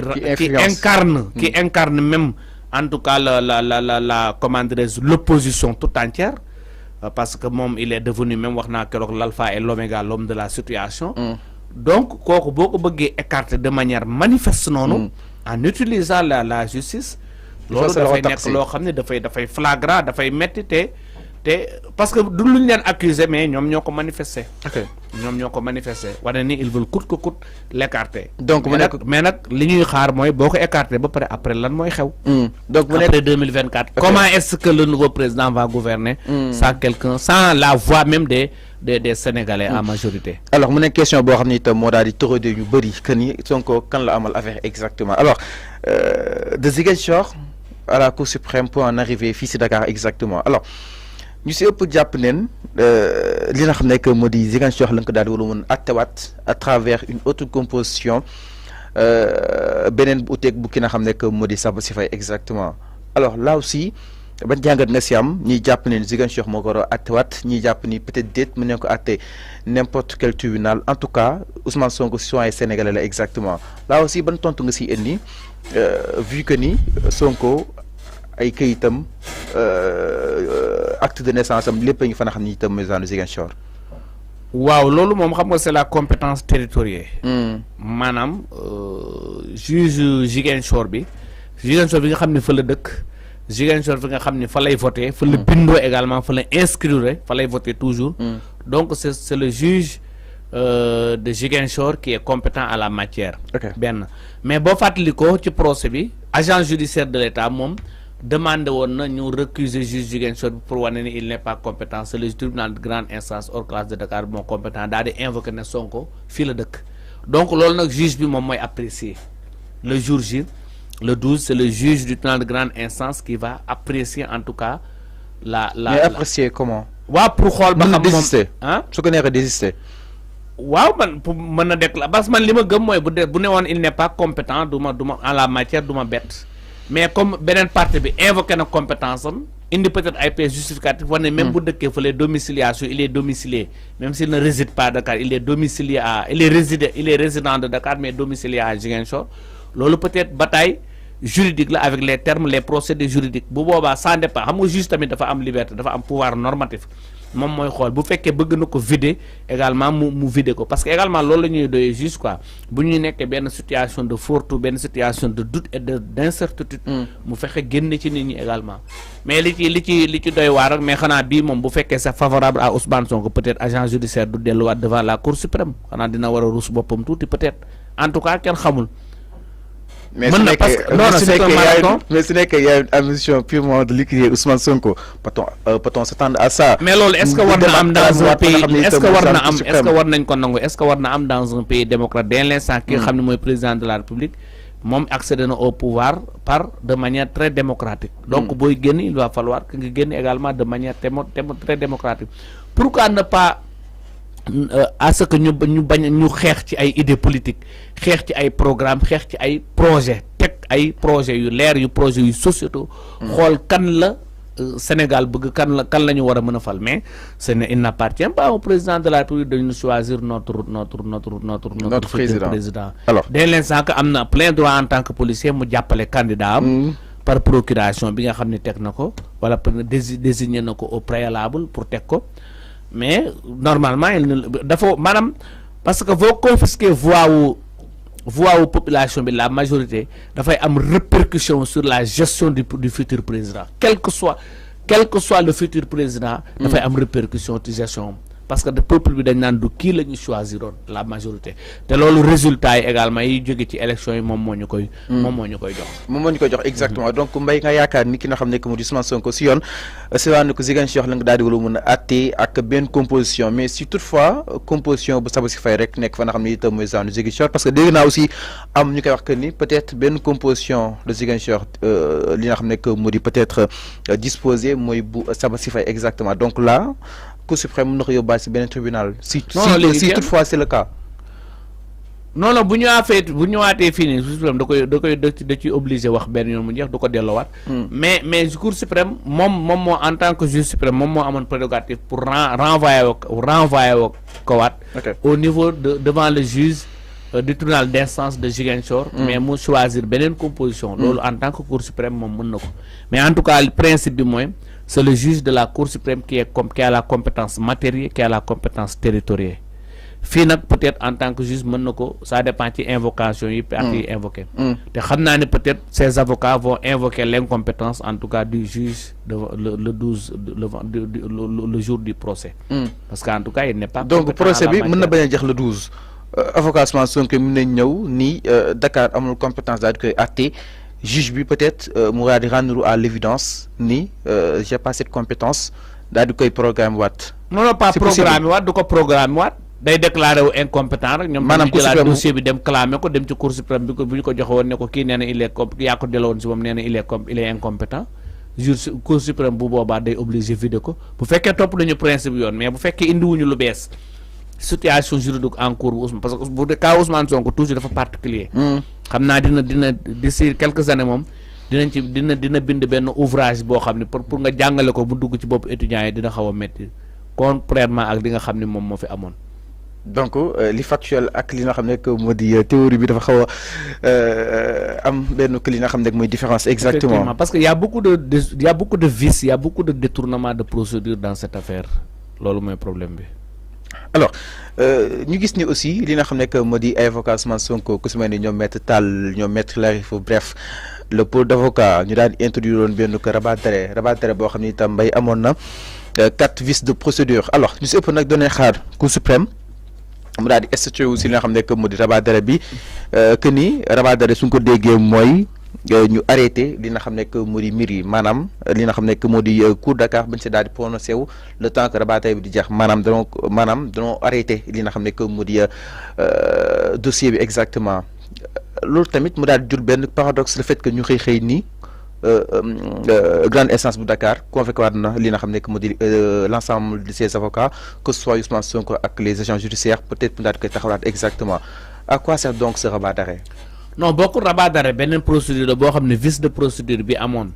incarne même en tout cas la comment dirais-je, l'opposition tout entière, parce que moom il est devenu même wax naa keroog l'alpha et l'oméga, l'homme de la situation. Donc kooku boo ko bëggee écarter de manière manifeste noonu en utilisant la justice, loolu dafay nekk loo xam ne dafay flagrant, dafay metti te parce que du luñ leen accuser, mais ñoom ñoo ko manifester. ñoom ñoo ko manifester wane ni ils veulent coûte que coûte l'écarter. Donc mais nag li ñuy xaar mooy boo ko écarter ba pare après lan mooy xew. Donc après 2024 comment est-ce que le nouveau président va gouverner sans la voix même des Sénégalais en majorité. Alors mu nekk question boo xam ne itam moo daal di toroder ñu bëri que ni Sonko kan la amal affaire exactement. Alors de Ziguinchor à la Cour suprême pour en arriver fii si Dakar exactement. Alors ñu si ëpp jàpp neen li nga xam ne que moo di Ziguinchor la nga ko daal di war a mën attewaat à travers une autre composition beneen bu uteeg bu ki nga xam ne que moo di Sabassy Faye exactement. Alors là aussi ban jàngat nga si am, ñiy jàpp ne Ziguinchor moo ko war a attewaat, ñiy jàpp ni peut-être déet mën nañ ko atte n'importe quel tribunal. En tout cas Ousmane Sonko citoyen sénégalais la exactement. Là aussi ban tontu nga si indi vu que ni Sonko ay kayitam acte de naissance am lépp ñu fa nga xam ni itam maison Ziguinchor. waaw loolu moom xam nga c'est la compétence territoriale. maanaam juge Ziguinchor bi nga xam ne fa la dëkk, Ziguinchor fi nga xam ne fa lay voter, fa la bindoo également, fa la inscrire, fa lay voter toujours. Donc c'est le juge de Ziguinchor qui est compétent à la matière. benn mais boo fàttali ko ci procès bi agence judiciaire de l'État moom demandé woon na ñu récuser juge Ziguinchor pour wane ni il n'est pas compétent, c'est le tribunal de grande instance hors classe de Dakar moo compétent, daal di invoquer ne Sonko fii la dëkk. Donc loolu nag juge bi moom mooy apprécier le jour J. Le 12, c'est le juge du tribunal de grande instance qui va apprécier en tout cas mais apprécier comment? waaw pour xool ba xam désister su ko neexee désister. waaw man pour mën a déclarer parce que man li ma gëm mooy bu ne woon il n'est pas compétent du ma en la matière du ma bett, mais comme beneen partie bi invoqué na compétence am indi peut-être ay pièces justificatives wane même bu dëkkee fële domiciliation il est domicilié, même s'il ne réside pas à Dakar, il est domicilié il est résident de Dakar mais domicilié à Ziguinchor. Loolu peut-être bataille juridique la avec les termes, les procédés juridiques. Bu boobaa ça dépend, xam nga juge tamit dafa am liberté, dafa am pouvoir normatif, moom mooy xool bu fekkee bëgg na ko vider également mu vider ko, parce que également loolu la ñuy doyee juge quoi. Bu ñu nekkee benn situation de fourre-tout, benn situation de doute et d'incertitude, mu fexe génne ci nit ñi également. Mais li ci doy waar rek, mais xanaa bii moom bu fekkee c'est favorable à Ousmane Sonko, peut-être agent judiciaire du delluwaat devant la Cour suprême, xanaa dina war a ruus boppam tuuti peut-être. En tout cas kenn xamul. Mais ce n'est qu'il y a une ambition purement de liquider Ousmane Sonko. Peut-on s'attendre à ça? Mais loolu est-ce que war na am dans un pays, est-ce que war nañ ko nangu, est-ce que war na am dans un pays démocrate dès l'instant ki nga xam ne mooy président de la République moom accédé na au pouvoir de manière très démocratique. Donc booy génn il va falloir que nga génn également de manière très démocratique. Pourquoi ne pas à ce que ñu bañ ñu xeex ci ay idées politiques, xeex ci ay programmes, xeex ci ay projets, teg ay projets yu leer, yu projets yu sociétaux, xool kan la Sénégal bëgg, kan la ñu war a mën a fal. Mais il n'appartient pas au président de la République de nous choisir notre président. Alors dès l'instant que am na plein droit en tant que policier mu jàppale candidat am par procuration bi nga xam ne teg na ko, wala désigner na ko au préalable pour teg ko. Mais normalement dafa maanaam parce que boo confisquer voix wu population bi, la majorité dafay am répercussion sur la gestion du futur président, quel que soit le futur président dafay am répercussion ci gestion. parce que le peuple bi dañ naan du kii la ñu choisiroon la majorité te loolu résultat yi également yi jóge ci élection yi moom moo ñu koy jox exactement donc Mbaye nga yaakaar ni ki nga xam ne que mu di Ousmane Sonko si yoon si waa ne ko Ziguinchor la nga daal di wala mun a àtte ak benn composition mais si toutefois composition bu Sabassy Faye rek nekk fa nga xam ne itam mooy zaanu Ziguinchor parce que dégg naa aussi am ñu koy wax que ni peut-être benn composition de Ziguinchor li nga xam ne que mu di peut-être disposé mooy bu Sabassy Faye exactement donc là Cour suprême mën na ko yóbbaale si benn tribunal si toutefois c'est le cas. non bu ñëwaatee fii nii Cour suprême da ciy obligé wax benn yoon mu jeex du ko delloowaat. mais Cour suprême moom en tant que juge suprême moom moo amoon prérogative pour renvoyer ko waat au niveau devant le juge du tribunal d'instance de Ziguinchor. mais mu choisir beneen composition. loolu en tant que Cour suprême moom mën na ko mais en tout cas le principe bi mooy c'est le juge de la Cour suprême qui a la compétence matérielle qui a la compétence territoriale. fii nag peut-être en tant que juge mën na ko ça dépend ci invocation yi ak yi invoqué te xam naa ne peut-être ces avocats vont invoquer l'incompétence en tout cas du juge le jour du procès. Parce qu'en tout cas il n'est pas donc procès bi mën na bañ a jeex le 12 avocat Ousmane Sonko mën nañ ñëw ni Dakar amul compétence daal di koy àtte juge bi peut-être mu daal di rendre à l'évidence ni j'ai pas cette compétence daal di koy programme waat. non pas programme waat du ko programme waat day déclaré wu incompétent rek ñoom ñu jëlaat dossier bi dem clamé ko dem ci Cour suprême bi bu ñu ko joxe woon ne ko kii nee na il est yaa ko delloo woon si moom nee na il est incompétent juge Cour suprême bu boobaa day obligé vider ko bu fekkee topp nañu principe yoon mais bu fekkee indiwuñu lu bees situation juridique en cours bu Ousmane parce que bu cas Ousmane Sonko toujours dafa particulier xam naa dina d'ici quelques années moom dina bind benn ouvrage boo xam ne pour nga jàngale ko bu dugg ci bopp étudiants yi dina xaw a métti contrairement ak li nga xam ne moom moo fi amoon. donc li factuel ak li nga xam ne que moo di théorie bi dafa xaw a am benn li nga xam ne mooy différence exactement parce que y a beaucoup de vices, il y a beaucoup de détournement de procédure dans cette affaire loolu mooy problème bi. alors ñu gis ni aussi li nga xam ne que moo di ay avocats Ousmane Sonko ku si mel ni ñoom maître Tall ñoom maître Larifou bref le pôle d'avocat ñu daan introduire woon benn ko rabat d'arrêt boo xam ne itam mbay amoon na 4 vices de procédure alors ñu si ëpp nag doonee xaar Cour suprême mu daal di statuer aussi li nga xam ne que moo di rabat d'arrêt bi que ni rabat d'arrêt suñ ko déggee mooy ñu arrêté li nga xam ne que moo di mbir yi maanaam li nga xam ne que moo di Cour Dakar bañ si daal di prononcé wu le temps que rabat d'arrêt bi di jeex maanaam danoo arrêté li nga xam ne que moo di dossier bi exactement loolu tamit mu daal di jur benn paradoxe le fait que ñu xëy nii grande instance bu Dakar convoqué waat na li nga xam ne que moo di l'ensemble de ses avocats que ce soit Ousmane Sonko ak les agents judiciaires peut-être mu daal di koy taxawaat exactement à quoi sert donc ce rabat d'arrêt. non bokkul rabat d'arrêt beneen procédure la boo xam ne vice de procédure bi amoon.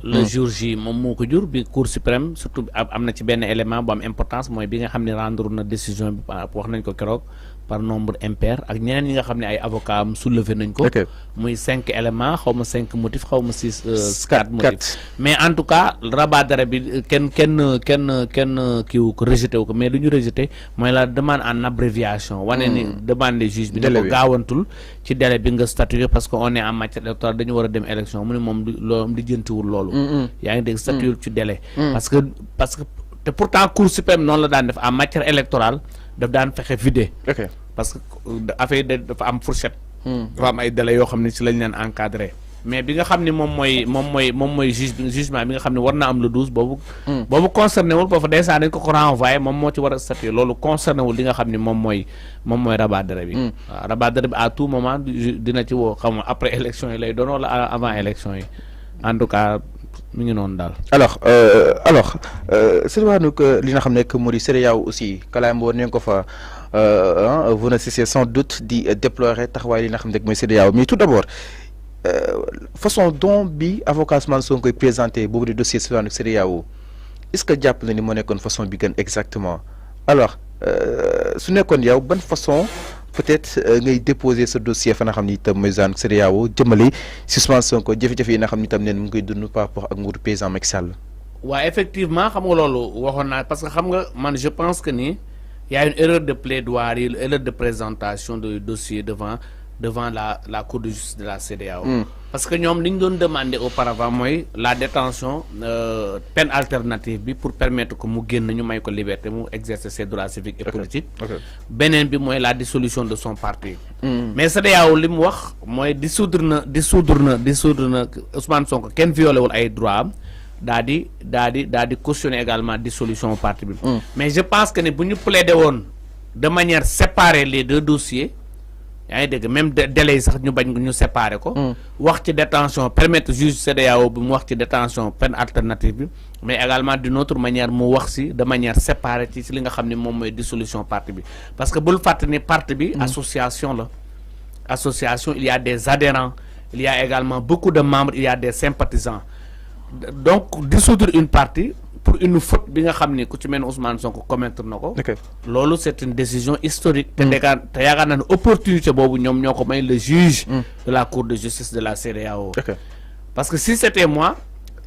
le jour J moom moo ko jur bi Cour suprême surtout am na ci benn élément bu am importance mooy bi nga xam ne rendre na décision bi wax nañ ko keroog par nombre impair ak ñeneen ñi nga xam ne ay avocats am soulevé nañ ko. muy 5 éléments xaw ma 5 motifs xaw ma 4 motifs. mais en tout cas rabat d'arrêt bi kenn kiiwu ko rejeté wu ko mais lu ñu rejeté mooy la demande en abréviation. wane ni demande juge bi. délai bi ne ko gaawantul ci délai bi nga statué parce que on est en matière électorale dañu war a dem élection mu ne moom loolu di jëntiwul loolu. yaa ngi dégg statué ci délai. parce que te pourtant Cour suprême noonu la daan def en matière électorale daf daan fexe vider. parce que affaire dafa am fourchette. dafa am ay délais yoo xam ne ci lañ leen encadré mais bi nga xam ne moom mooy jugement bi nga xam ne war na am le 12 boobu concerné wul boobu déjà dañ ko renvoyé moom moo ci war a statuer loolu concerné wul li nga xam ne moom mooy rabat d'arrêt bi. waaw rabat d'arrêt bi à tout moment dina ci woo xam nga après élection yi lay doon wala avant élection yi en tout cas mi ngi noonu daal. alors c'est vrai que li nga xam ne que moo di CEDEAO aussi kalaam woon nañ ko fa. Vous ne cessez sans doute di déplorer taxawaay li nga xam ne mooy CEDEAO mais tout d'abord façon dont bi avocat Ousmane Sonko koy présenté boobu di dossier citoyen CEDEAO est-ce que jàpp na ni moo nekkoon façon bi gën exactement alors su nekkoon yow ban façon peut-être ngay déposer ce dossier fa nga xam ni itam mooy zone CEDEAO jëmale si Ousmane Sonko jafe-jafe yi nga xam ni itam neen mu ngi koy dund par rapport ak nguuru président Macky Sall. waaw effectivement xam nga loolu waxoon naa parce que xam nga man je pense que ni. Il y a une erreur de plaidoirie, une erreur de présentation de dossier devant devant la Cour de justice de la CEDEAO. Parce que nous avons demandé auparavant la détention, peine alternative pour permettre que nous gagnons la liberté, nous exercer ses droits civiques et politiques. Benen bi moy la dissolution de son parti. Mais CEDEAO li mu wax moy dissoudre Ousmane Sonko ken violé wul ay droits dadi cautionner également dissolution parti bi. Mais je pense que ne buñu plaider won de manière séparée les deux dossiers, même délai sax ñu bañ ñu séparer ko wax ci détention permettre juge CEDEAO bi mu wax ci détention peine alternative bi, mais également d'une autre manière mu wax ci de manière séparée ci li nga xamni mom moy dissolution parti bi, parce que bul fàtte ni parti bi association la association, il y a des adhérents, il y a également beaucoup de membres, il y a des sympathisants. Donc dissoudre une partie pour une faute bi nga xamni ku ci mel Ousmane Sonko commettre nako lolu c'est une décision historique te yaakaar naa ne opportunité bobu ñom ñoko may le juge de la Cour de justice de la CEDEAO. Parce que si c'était moi,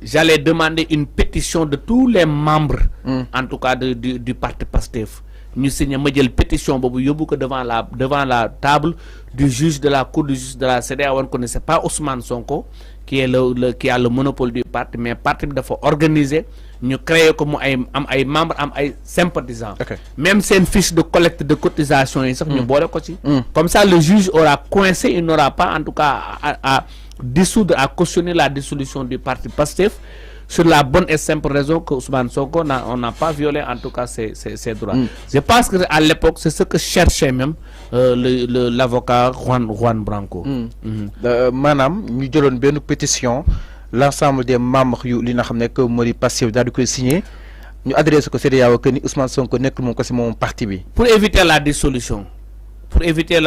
j'allais demander une pétition de tous les membres en tout cas du parti Pastef, ñu signé ma jël pétition bobu yóbbu ko devant la table du juge de la Cour de justice de la CEDEAO. On ne connaissait pas Ousmane Sonko qui a le monopole du parti, mais parti bi dafa organiser ñu créer comme ay membres am ay sympathisants. Même c'est une fiche de collecte de cotisation yi sax ñu bolé ko ci. Comme ça le juge aura coincé, il n'aura pas en tout cas à dissoudre, à cautionner la dissolution du parti Pastef sur la bonne et simple raison que Ousmane Sonko on n'a pas violé en tout cas ses droits. Je pense que à l'époque c'est ce que cherchait même l'avocat Juan Branco. Manam ñu jëlone benn pétition, l'ensemble des membres yu li nga xamné que modi Pastef daal di koy signé ñu adressé ko CEDEAO que ni Ousmane Sonko nek mom ko ci mom parti bi pour éviter la dissolution, pour éviter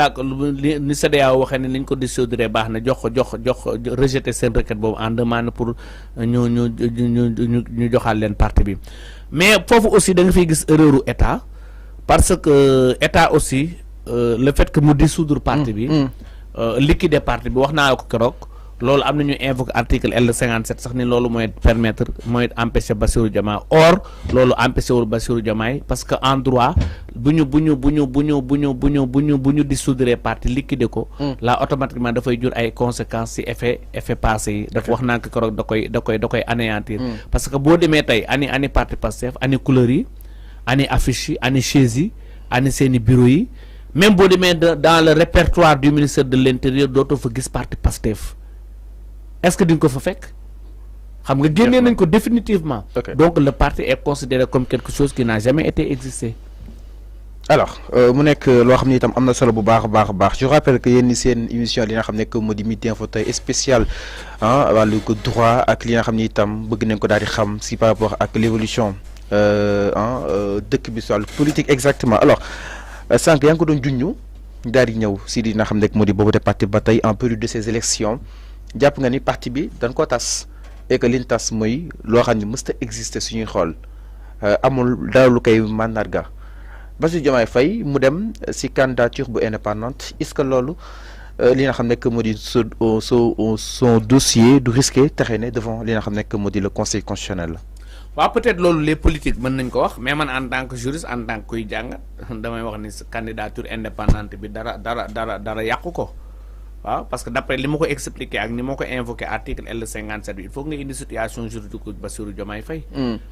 ni CEDEAO waxee ne niñ ko dissoudre baax na jox rejeter seen requête boobu en demande pour ñu joxal leen parti bi. Mais foofu aussi da nga fiy gis erreur état, parce que état aussi le fait que mu dissoudre parti bi liquider parti bi wax naa ko keroog loolu am nañu invoqué article L57 sax ni loolu mooy permettre mooy empêcher Bassirou Diomaye. Or loolu empêché wul Bassirou Diomaye, parce que en droit bu ñu dissoudre parti liquider ko là automatiquement dafay jur ay conséquences ci effet passé yi. dafa wax naa ko keroog da koy anéantir. Parce que boo demee tey ani parti Pastef ani couleur yi ani affiche yi ani chaise yi ani seeni bureau yi, même boo demee dans le répertoire du ministère de l'Intérieur dootoo fa gis parti Pastef. Est-ce que di nga ko fa fekk xam nga génnee nañ ko définitivement. Donc le parti est considéré comme quelque chose qui n'a jamais été existé. Alors mu nekk loo xam ne itam am na solo bu baax a baax. Je rappelle que yéen ni seen émission li nga xam ne que moo di Midi Info tey spécial wàllu ko droit ak li nga xam ne itam bëgg nañ ko daal di xam si par rapport ak l'évolution dëkk bi sur politique exactement. Alors sànq yaa ngi ko doon junñu daal di ñëw si li nga xam ne moo di boobu de parti ba tey en période de ces élections jàpp nga ni parti bi dañ ko tas et que liñ tas mooy loo xam ne mësta exister suñuy xool amul dara lu koy mandarga. Bassirou Diomaye Faye mu dem si candidature bu indépendante, est-ce que loolu li nga xam ne que moo di son dossier du risqué taxene devant li nga xam ne que moo di le conseil constitutionnel. waaw peut-être loolu les politiques mën nañ ko wax, mais man en tant que juriste, en tant que kuy jàngat damay wax ni candidature indépendante bi dara yàqu ko. waaw parce que d'après li ma ko expliqué ak ni ma ko invoqué article L57 il faut nga indi situation juridique Bassirou Diomaye Faye.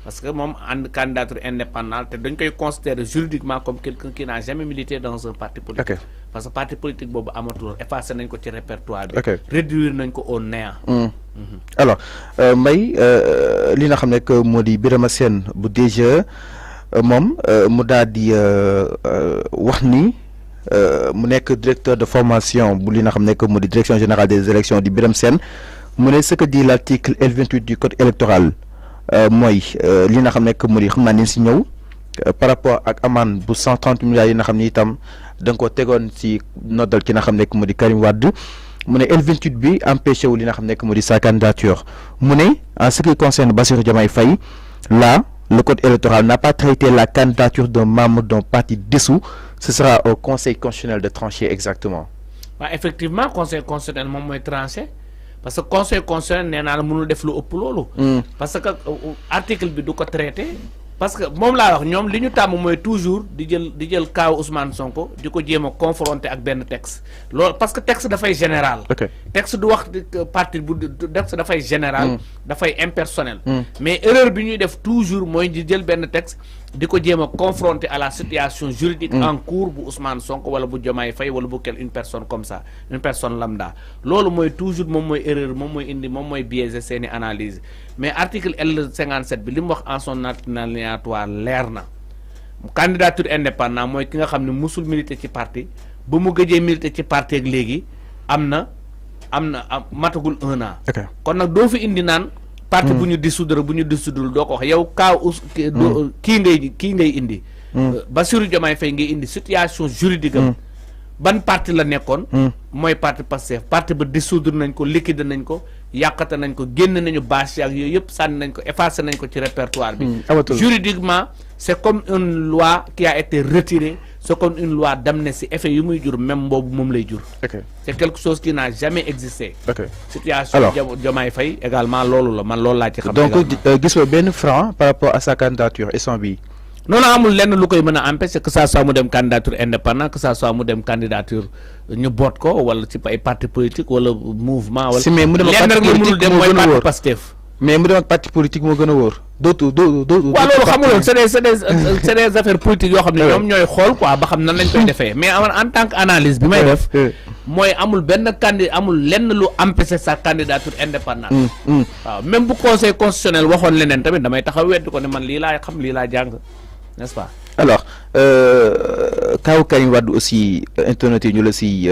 Parce que moom candidature indépendante te dañ koy considérer juridiquement comme quelqu'un qui n'a jamais milité dans un parti politique. Parce que parti politique boobu amatul, effacé nañ ko ci répertoire bi. Réduire nañ ko au néant. Alors Mbaye li nga xam ne que moo di Birama Sène bu DGE moom mu daal di wax ni mu nekk directeur de formation bu li nga xam ne que moo di direction générale des élections di Birame Sène mu ne ce que dit l'article L28 du code électoral mooy li nga xam ne que moo di xam naa ni si ñëw par rapport ak amende bu 130 milliards yi nga xam ne itam da nga ko tegoon si noddal ki nga xam ne que moo di Karim Wade. mu ne L28 bi empêché wu li nga xam ne que moo di sa candidature. mu ne en ce qui concerne Bassirou Diomaye Faye, là le code électoral n'a pas traité la candidature d'un membre d'un parti dissous. Ce sera au conseil constitutionnel de trancher exactement. Effectivement, conseil constitutionnel moom mooy tranché, parce que conseil constitutionnel nee naa la mënul def lu ëpp loolu. Parce que article bi du ko traité parce que moom laa wax ñoom li ñu tàmm mooy toujours di jël kaaw Ousmane Sonko di ko jéem a confronter ak benn texte loolu parce que texte dafay général. texte du wax parti bu texte dafay général. dafay impersonnel. mais erreur bi ñuy def toujours mooy di jël benn texte di ko jéem a confronter à la situation juridique en cours bu Ousmane Sonko wala bu Diomaye Faye wala bu une personne comme ça une personne lambda loolu mooy toujours moom mooy erreur moom mooy indi moom mooy biaisé seeni analyse mais article L57 bi li mu wax en son alinéatoire leer na candidature indépendant mooy ki nga xam ne musul militer ci parti ba mu gëjee militer ci parti ak léegi am matagul 1 an. kon nag doo fi indi naan parti bu ñu dissoudre doo ko wax yow kii ngay indi Bassirou Diomaye Faye ngay indi situation juridique am ban parti la nekkoon mooy parti Pastef parti ba dissoudre nañ ko liquider nañ ko yàqate nañ ko génn nañu bâche ak yooyu yëpp sànni nañ ko effacé nañ ko ci répertoire bi juridiquement c'est comme une loi qui a été retirée c'est comme une loi d'amnistie effet yu muy jur même boobu moom lay jur c'est quelque chose qui n'a jamais existé situation Diomaye Faye également loolu la man loolu laa ci xam donc gisoo benn franc par rapport à sa candidature instant bi noonu amul lenn lu koy mën a empêcher que ça soit mu dem candidature indépendant que ça soit mu dem candidature ñu boot ko wala ci ay parti politique wala mouvement wala lenn rek la mënul dem mooy parti Pastef mais mu dem ak parti politique moo gën a wóor dootu waaw loolu xamuloon c'est des affaires politiques yoo xam ne ñoom ñooy xool quoi ba xam nan lañ koy defee mais en tant que analyse bi may def mooy amul benn amul lenn lu empêcher sa candidature indépendante waaw même bu conseil constitutionnel waxoon leneen tamit damay taxaw weddi ko ne man lii laa xam lii laa jàng n'est-ce pas alors kaw Karim Wade aussi internet yi ñu la si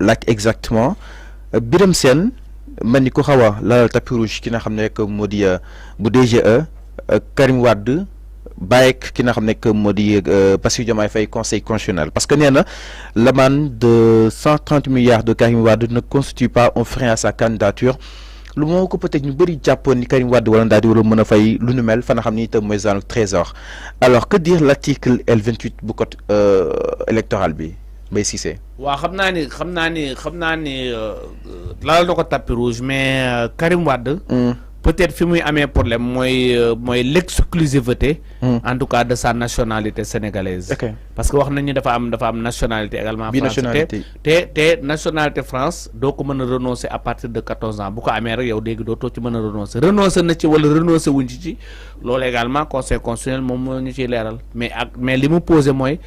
laaj exactement Birame Sène man ni ko xaw a la tapis rouge ki nga xam ne rek moo di bu DGE Karim Wade bàyyeek ki nga xam ne moo di Bassirou Diomaye Faye conseil constitutionnel parce que nee na l'amende de 130 milliards de Karim Wade ne constitue pas un frein à sa candidature lu moo ko peut-être ñu bëri jàppoon ni Karim Wade wala daal di war a mën a fay lu nu mel fa nga xam ni itam mooy genre trésor alors que dire l'article L28 bu code électoral bi Mbaye Cissé. waaw xam naa ni laal na ko tapis rouge mais Karim Wade. peut-être fi muy amee problème mooy l'exclusivité en tout cas de sa nationalité sénégalaise. parce que wax nañu dafa am nationalité également. binationalité te nationalité France doo ko mën a renoncer à partir de 14 ans bu ko amee rek yow léegi dootoo ci mën a renoncer na ci wala renoncer wuñ ci loolu également conseil constitutionnel moom moo ñu ciy leeral mais li mu posé mooy.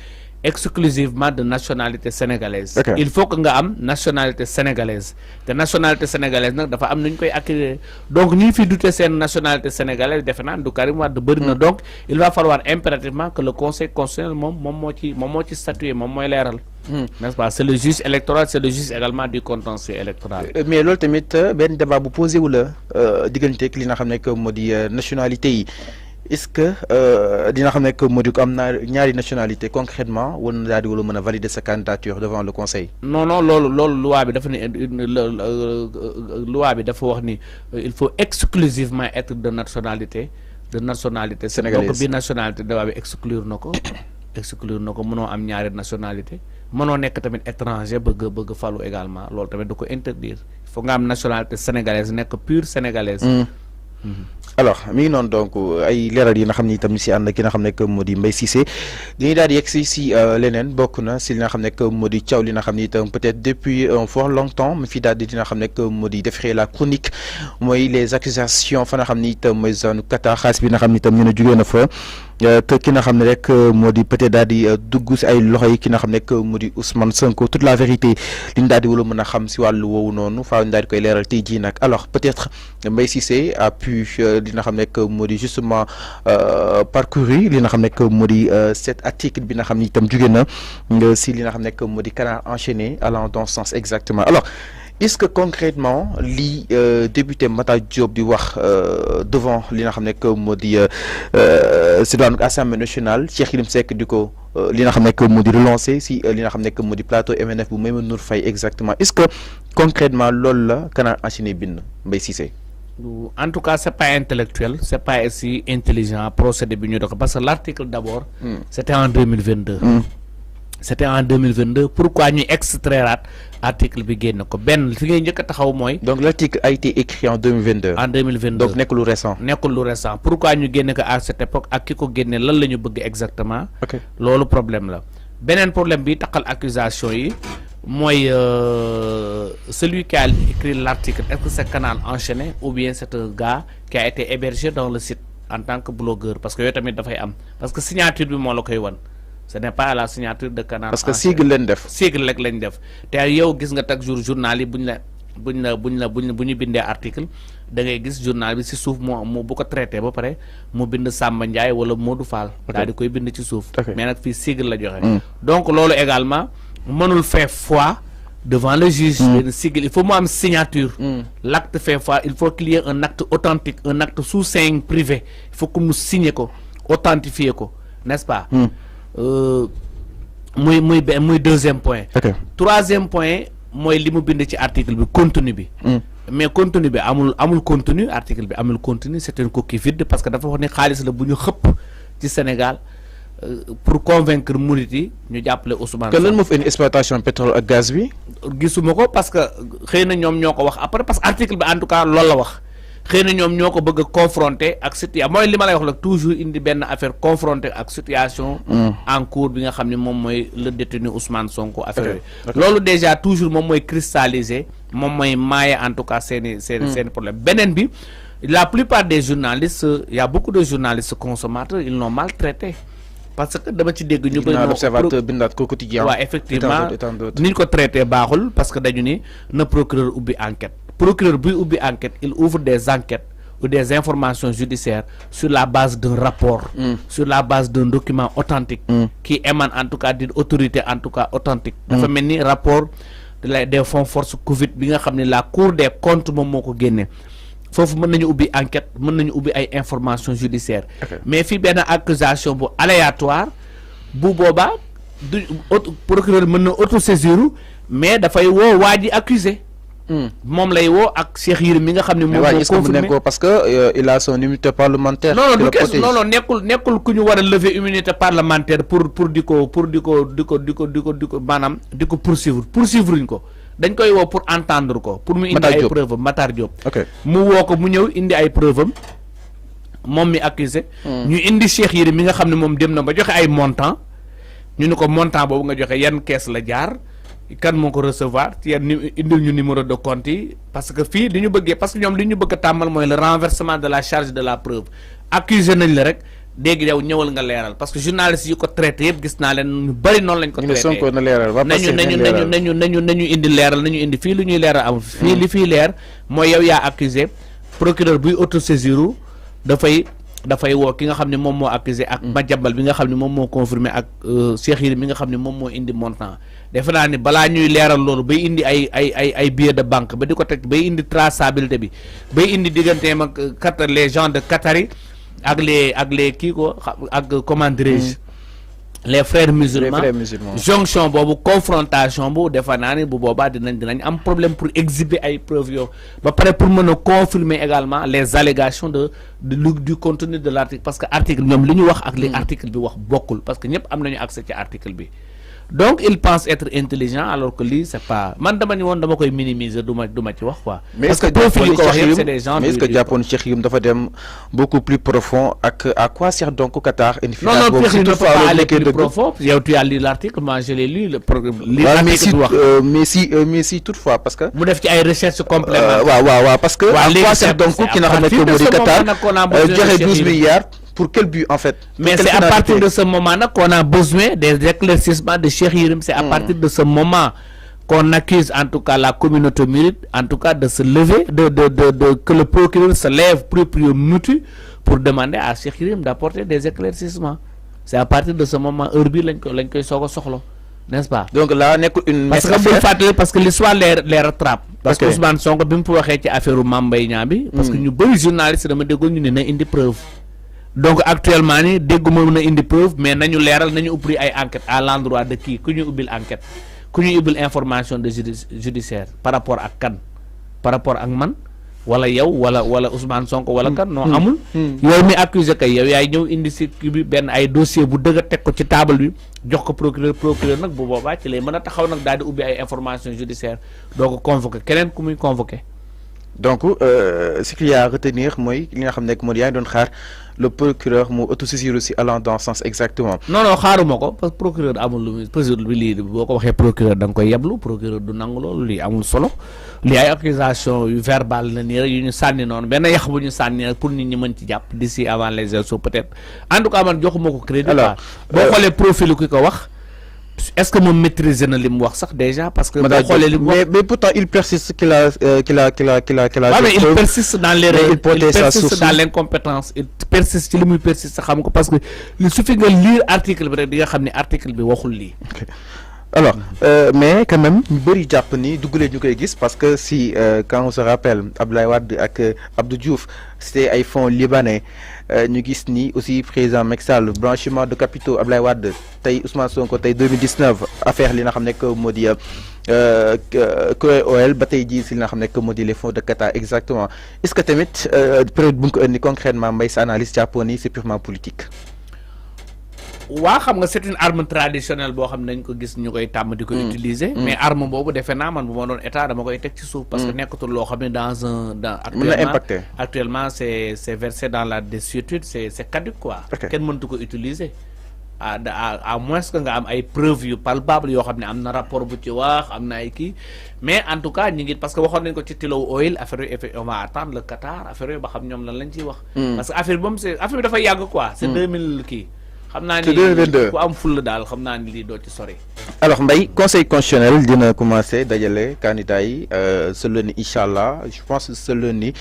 exclusivement de nationalité sénégalaise. Il faut que nga am nationalité sénégalaise te nationalité sénégalaise nag dafa am nu ñu koy acquérir donc ñi fi douter seen nationalité sénégalaise defe naa du Karim Wade bëri na donc il va falloir impérativement que le conseil constitutionnel moom moo ci statuer moom mooy leeral. n'est-ce pas c'est le juge électoral c'est le juge également du contentieux électoral. mais loolu tamit benn débat bu posé wu la digganteeg li nga xam ne que moo di nationalité yi. est-ce que dina xam ne que moo di ko am ñaari nationalité concrètement war na daal di wala mën a valider sa candidature devant le conseil. non loolu loi bi dafa ni loi bi dafa wax ni il faut exclusivement être de nationalité sénégalaise donc bi nationalité loi bi exclure na ko mënoo am ñaari nationalité mënoo nekk tamit étranger bëgg falu également loolu tamit da ko interdire il faut nga am nationalité sénégalaise nekk pure sénégalaise. alors mi ngi noonu donc ay leeral yi nga xam ne itam si ànd ki nga xam ne que moo di Mbaye Cissé dañuy daal di yegg si leneen bokk na si li nga xam ne que moo di coow li nga xam ne itam peut-être depuis un fort longtemps mi fi daal di dina xam ne que moo di defee la chronique mooy les accusations fa nga xam ne itam mooy zone Qatar xaalis bi nga xam ne itam ñu ne jugee na fa te ki nga xam ne rek moo di peut-être daal di dugg si ay loxo yi ki nga xam ne que moo di Ousmane Sonko toute la vérité li ñu daal di wala mën a xam si wàllu woowu noonu faaw ñu daal di koy leeral tey jii nag alors peut-être Mbaye Cissé a pu li nga xam ne que moo di justement parcourir li nga xam ne que moo di cet article bi nga xam ne itam jugee na si li nga xam ne que moo di canard enchaîné allant dans ce sens exactement alors est-ce que concrètement li député Matar Diop di wax devant li nga xam ne que moo di si doon Assemblée nationale Cheikh Yérim Seck di ko li nga xam ne que moo di relancer si li nga xam ne que moo di plateau MNF bu Maïmouna Ndour Faye exactement est-ce que concrètement loolu la canard enchaîné bind Mbaye Cissé. En tout cas c'est pas intellectuel c'est pas aussi intelligent procédé bi ñu dox parce que l'article d'abord c'était en 2022 c'était en 2022 pourquoi ñu extraire article bi génn ko benn fi ngay njëkk a taxaw mooy. donc l'article a été écrit en 2022. en 2022 donc nekkul lu récent. nekkul lu récent pourquoi ñu génne ko à cette époque ak ki ko génne lan la ñu bëgg exactement. ok loolu problème la beneen problème bi taxal accusation yi mooy celui qui a écrit l'article est-ce que c'est Canal Enchaîné ou bien c'est un gars qui a été hébergé dans le site en tant que blogueur parce que yooyu tamit dafay am parce que signature bi moo la koy wan. ce n'est pas à la signature de Canal. parce que sigle leen def. sigle rek lañ def te yow gis nga tak jour journal yi buñ la bindee article da ngay gis journal bi ci suuf moo bu ko traité ba pare mu bind Samba Ndiaye wala Modou Fall. daal di koy bind ci suuf. mais nag fii sigle la joxe. donc loolu également mënul faire foi devant le juge. benn sigle il faut mu am signature. l'acte fait foi il faut qu'il y ait un acte authentique un acte sous seing privé il faut que mu signer ko authentifier ko n'est-ce pas. muy deuxième point. troisième point mooy li mu bind ci article bi contenu bi. mais contenu bi amul contenu article bi amul contenu c'est une coquille vide parce que dafa wax ni xaalis la bu ñu xëpp ci Sénégal pour convaincre murit yi ñu jàppale Ousmane. que lan moo fi une exploitation pétrole ak gaz bi. gisuma ko parce que xëy na ñoom ñoo ko wax après parce que article bi en tout cas loolu la wax. xëy na ñoom ñoo ko bëgg a confronter ak situation mooy li ma lay wax la toujours indi benn affaire confronter ak situation en cours bi nga xam ne moom mooy le détenu Ousmane Sonko affaire yooyu loolu déjà toujours moom mooy cristalliser moom mooy maaye en tout cas seeni problème beneen bi la plupart des journalistes il y a beaucoup de journalistes consommateurs ils l'ont maltraité parce que dama ci dégg ñu bëri l'Observateur bindaat ko quotidien waaw effectivement ni ñu ko traité baaxul parce que dañu ni na procureur ubbi enquête procureur buy ubbi enquête il ouvre des enquêtes ou des informations judiciaires sur la base d'un rapport sur la base d'un document authentique qui émane en tout cas d'une autorité en tout cas authentique dafa mel ni rapport des fonds force Covid bi nga xam ne la Cour des comptes moom moo ko génnee foofu mën nañu ubbi enquête mën nañu ubbi ay informations judiciaires mais fii benn accusation bu aléatoire bu boobaa du procureur mën na autosaisir mais dafay woo waa ji accusé moom lay woo ak Cheikh Yérim mi nga xam ne moom moo confirmé ko parce que il a son immunité parlementaire. non nekkul ku ñu war a lever immunité parlementaire pour di ko maanaam di ko poursuivre ñu ko dañ koy woo pour entendre ko pour mu indi ay preuve am Matar Diop mu woo ko mu ñëw indi ay preuve am moom mi accusé ñu indi Cheikh Yérim mi nga xam ne moom dem na ba joxe ay montant ñu ne ko montant boobu nga joxe yan kees la jaar kan moo ko recevoir ci yan indil ñu numéro de compte yi parce que fii li ñu bëggee parce que ñoom li ñu bëgg a tàmmal mooy le renversement de la charge de la preuve accusé nañ la rek dégg yow ñëwal nga leeral parce que journalistes yi ko traité yëpp gis naa leen ñu bëri noonu lañ ko traité nañu indi leeral nañu indi fii lu ñuy leeral amul fii li fii leer mooy yow yaa accusé procureur buy autosaisiru dafay woo ki nga xam ne moom moo accusé ak Madiambal bi nga xam ne moom moo confirmé ak Cheikh Yérim mi nga xam ne moom moo indi montant defe naa ni balaa ñuy leeral loolu bay indi ay billets de banque ba di ko teg bay indi traçabilité bi bay indi digganteem ak les gens de Qatari ak les kii ko ak comment dirais-je les frères musulmans jonction boobu confrontation bu defe naa ni bu boobaa dinañ am problème pour exhiber ay preuves yow ba pare pour mën a confirmer également les allégations du contenu de l'article parce que article ñoom li ñu wax ak li article bi wax bokkul parce que ñëpp am nañu accès ci article bi donc il pense être intelligent alors que lii c'est pas man dama ni woon dama koy minimiser du ma ci wax quoi. parce que profil yi ko wax yëpp c'est des gens mais est-ce que jàppoon Cheikh Yérim dafa dem beaucoup plus profond ak à quoi sert donc Qatar. non Cheikh Yérim ne peut pas aller plus profond yow tu as lu l'article moi je l'ai lu le programme. mais si toutefois parce que. mu def ci ay recherches complémentaires. waaw parce que. à quoi sert donc ki nga xam ne moo di Qatar joxe 12 milliards. Pour quel but en fait? Mais c'est à partir de ce moment-là qu'on a besoin des éclaircissements de Cheikh Yérim. C'est à partir de ce moment qu'on accuse en tout cas la communauté mouride, en tout cas de se lever, que le procureur se lève plus mutu pour demander à Cheikh Yérim d'apporter des éclaircissements. C'est à partir de ce moment urbi lañ koy soog a soxla, n'est-ce pas? Donc là nekkul une parce que l'histoire les rattrape. Parce que Ousmane Sonko bi mu fa waxee ci affaire Mame Mbaye Niang bi. Parce que ñu bëri journaliste dama déggoon ñu ne na indi preuve. Donc actuellement ni dégguma mën a indi preuve mais nañu leeral nañu ubbi ay enquête à l'endroit de kii ku ñu ubbil enquête ku ñu ubbil information de judiciaire par rapport ak kan par rapport ak man wala yow wala Ousmane Sonko wala kan non amul yow mi accusé kay yow yaay ñëw indi si kii bi benn ay dossier bu dëgg teg ko ci table bi jox ko procureur nag bu boobaa ci lay mën a taxaw nag daal di ubbi ay information judiciaire doo ko convoqué keneen ku muy convoqué. Donc ce qu'il y a à retenir mooy li nga xam ne moo di yaa ngi doon xaar le procureur mu autosaisir aussi allant dans ce sens exactement. non xaaruma ko parce que procureur amul lu muy procédure bi lii boo ko waxee procureur da nga koy yeblu procureur du nangu loolu lii amul solo lii ay accusation yu verbal na nii rek yu ñu sànni noonu benn yax bu ñu sànni rek pour nit ñi mën ci jàpp d'ici avant les élections peut-être en tout cas man joxuma ko crédit. alors boo xoolee profil ki ko wax. Est-ce que mon maîtriser na li mu wax sax déjà parce que mais pourtant il persiste qu'il a mais il persiste dans l'erreur, il persiste dans l'incompétence, il persiste ci li muy persiste xam ko parce que il suffit nga lire article bi rek di nga xam ne article bi waxul lii. Alors mais quand même ñu bëri jàpp ni duggalee ñu koy gis parce que si quand on se rappelle Abdoulaye Wade ak Abdou Diouf c'était ay fonds libanais ñu gis ni aussi président Macky Sall blanchiment de capitaux Abdoulaye Wade tey Ousmane Sonko tey 2019 affaire li nga xam ne que moo di OL ba tey jii si li nga xam ne que moo di les fonds de Qatar exactement est-ce que tamit période bu nga ko indi concrètement mbay sa analyse jàppoon ni c'est purement politique. waa xam nga c'est une arme traditionnelle boo xam ne dañ ko gis ñu koy tàmm di ko utiliser mais arme boobu defe naa man bu ma doon état dama koy teg ci suuf parce que nekkatul loo xam ne actuellement c'est versé dans la désuétude c'est caduc quoi kenn mëntu ko utiliser à moins que nga am ay preuves yu palpables yoo xam ne am na rapport bu ci wax am na ay kii mais en tout cas ñi ngi parce que waxoon nañ ko ci Tullow Oil affaire yooyu on va attendre le Qatar affaire yooyu ba xam ñoom lan lañ ciy wax parce que affaire bi moom affaire bi dafay yàgg quoi c'est 2000 kii xam naa ni ku am fulla daal xam naa ni lii doo ci sori. alors Mbaye conseil constitutionnel dina commencer dajale candidats yi ce lundi incha allah je pense que ce lundi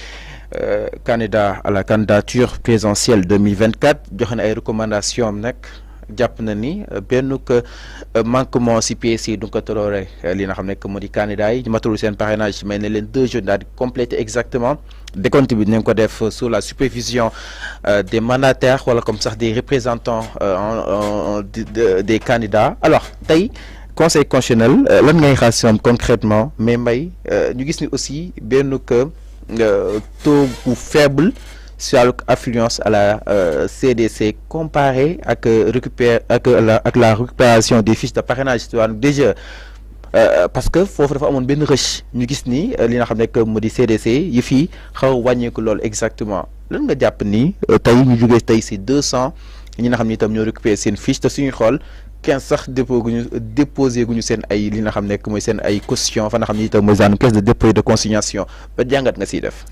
candidat à la candidature présidentielle 2024 joxe na ay recommandations am nag jàpp na ni benn que manquement si PSC du ko toléré li nga xam ne que moo di candidats yi matul seen parrainage mais ne leen 2 jours daal di compléter exactement décompte bi nañ ko def sous la supervision des mandataires wala comme sax des représentants des candidats alors tey conseil constitutionnel lan ngay xaar si ñoom concrètement mais Mbaye ñu gis ni aussi benn que taux bu faible sur l'affluence à la CDC comparé ak la récupération des fiches de parrainage déjà parce que foofu dafa amoon benn rush ñu gis ni li nga xam ne que mu di CDC yi fii xaw a wàññeeku loolu exactement lan nga jàpp ni tey ñu jógee tey si 200 ñi nga xam ni itam ñoo récupéré seen fiche te suñuy xool 15 sax déposé guñu seen ay li nga xam ne que mooy seen ay caution fa nga xam ni itam mooy genre caisse de dépôt et de consignation ba jàngat nga siy def.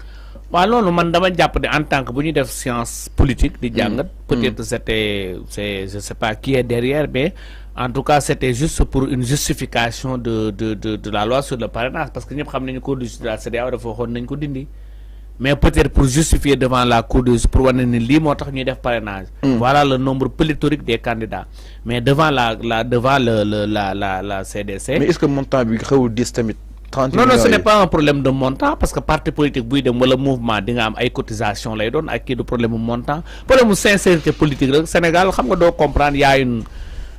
waaw loolu man dama jàpp ne en tant que bu ñu def science politique di jàngat peut-être c'est je sais pas qui est derrière mais en tout cas c'était juste pour une justification de la loi sur le parrainage parce que ñëpp xam nañu cour de justice de la CEDEAO dafa waxoon nañ ko dindi mais peut-être pour justifier devant la cour de justice pour wane ne lii moo tax ñuy def parrainage voilà le nombre pléthorique des candidats mais devant la CDC. mais est-ce que montant bi xawul dis tamit. non ce n'est pas un problème de montant parce que parti politique buy dem wala mouvement di nga am ay cotisation lay doon ak kii du problème mu montant problème mu sincérité politique rek Sénégal xam nga doo comprendre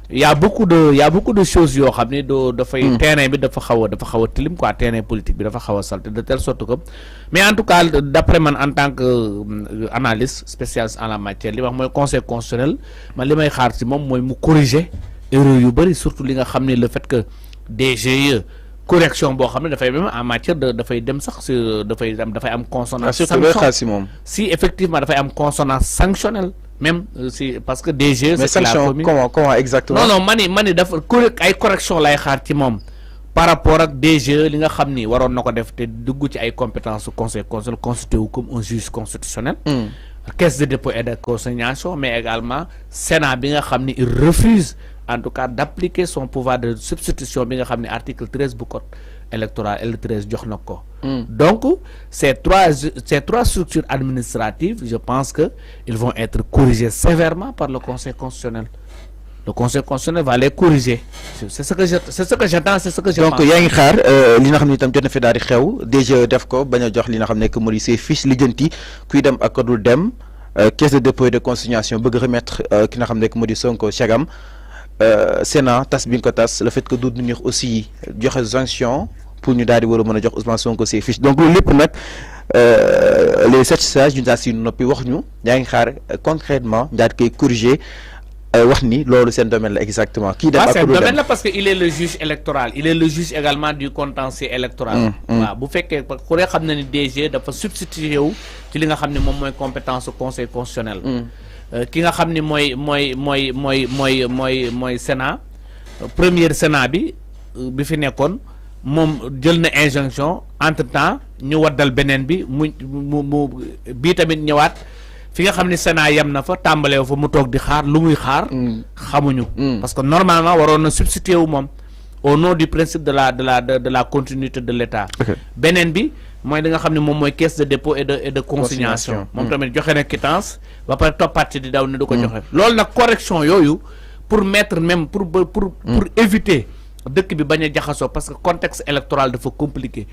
y a beaucoup de choses yoo xam ne doo dafay terrain bi dafa xaw a tilim quoi terrain politique bi dafa xaw a salté de telle sorte que mais en tout cas d'après man en tant que analyste spécialiste en la matière li wax mooy conseil constitutionnel man li may xaar ci moom mooy mu corriger erreur yu bëri surtout li nga xam ne le fait que DGE correction boo xam ne dafay même en matière de dafay dem sax dafay am consonance sanction si effectivement dafay am consonance sanctionnelle même si parce que DG mais sanction comment exactement non mani dafa ay correction lay xaar ci moom par rapport ak DG li nga xam ni waroon na ko def te dugg ci ay compétences conseil constitutionnel constitué wu comme un juge constitutionnel caisse de dépôt et de consignation mais également Sénat bi nga xam ni il refuse en tout cas d'appliquer son pouvoir de substitution bi nga xam ne article 13 bu code électoral L13 jox na ko donc ces trois structures administratives je pense que ils vont être corrigés sévèrement par le conseil constitutionnel. Le conseil constitutionnel va les corriger c'est ce que j'attends c'est ce que je pense. Donc yaa ngi xaar li nga xam ne itam jot na fi daal di xew déjà def ko bañ a jox li nga xam ne que moo di ces fiches lijjanti kuy dem ak dul dem caisse de dépôt et de consignation bëgg remettre ki nga xam ne que moo di Sonko chagam Sénat tas bi nga ko tas le fait que du ñu aussi joxe sanction pour ñu daal di war a mën a jox Ousmane Sonko ses fiches donc loolu lépp nag les 7 sages ñu daal si noppi wax ñu yaa ngi xaar concrètement daal di koy corriger wax ni loolu seen domaine la exactement. kii dem ak seen domaine la parce que il est le juge électoral il est le juge également du contentieux électoral. waaw bu fekkee ku ne xam na ni DG dafa substitué wu ci li nga xam ne moom mooy compétence conseil constitutionnel. ki nga xam ni mooy Sénat première Sénat bi fi nekkoon moom jël na injonction entre temps ñu waddal beneen bi mu bii tamit ñëwaat. fi nga xam ne Sénat yem na fa tàmbalee fa mu toog di xaar lu muy xaar. xamuñu. parce que normalement waroon na substituer wu moom au nom du principe de la continuité de l'État. beneen bi mooy li nga xam ne moom mooy caisse de dépôt et de consignation. moom tamit joxe na quittance ba pare toppaat ci di daw ne du ko joxe. loolu nag correction yooyu pour mettre même pour éviter. dëkk bi bañ a jaxasoo parce que contexte électoral dafa compliqué.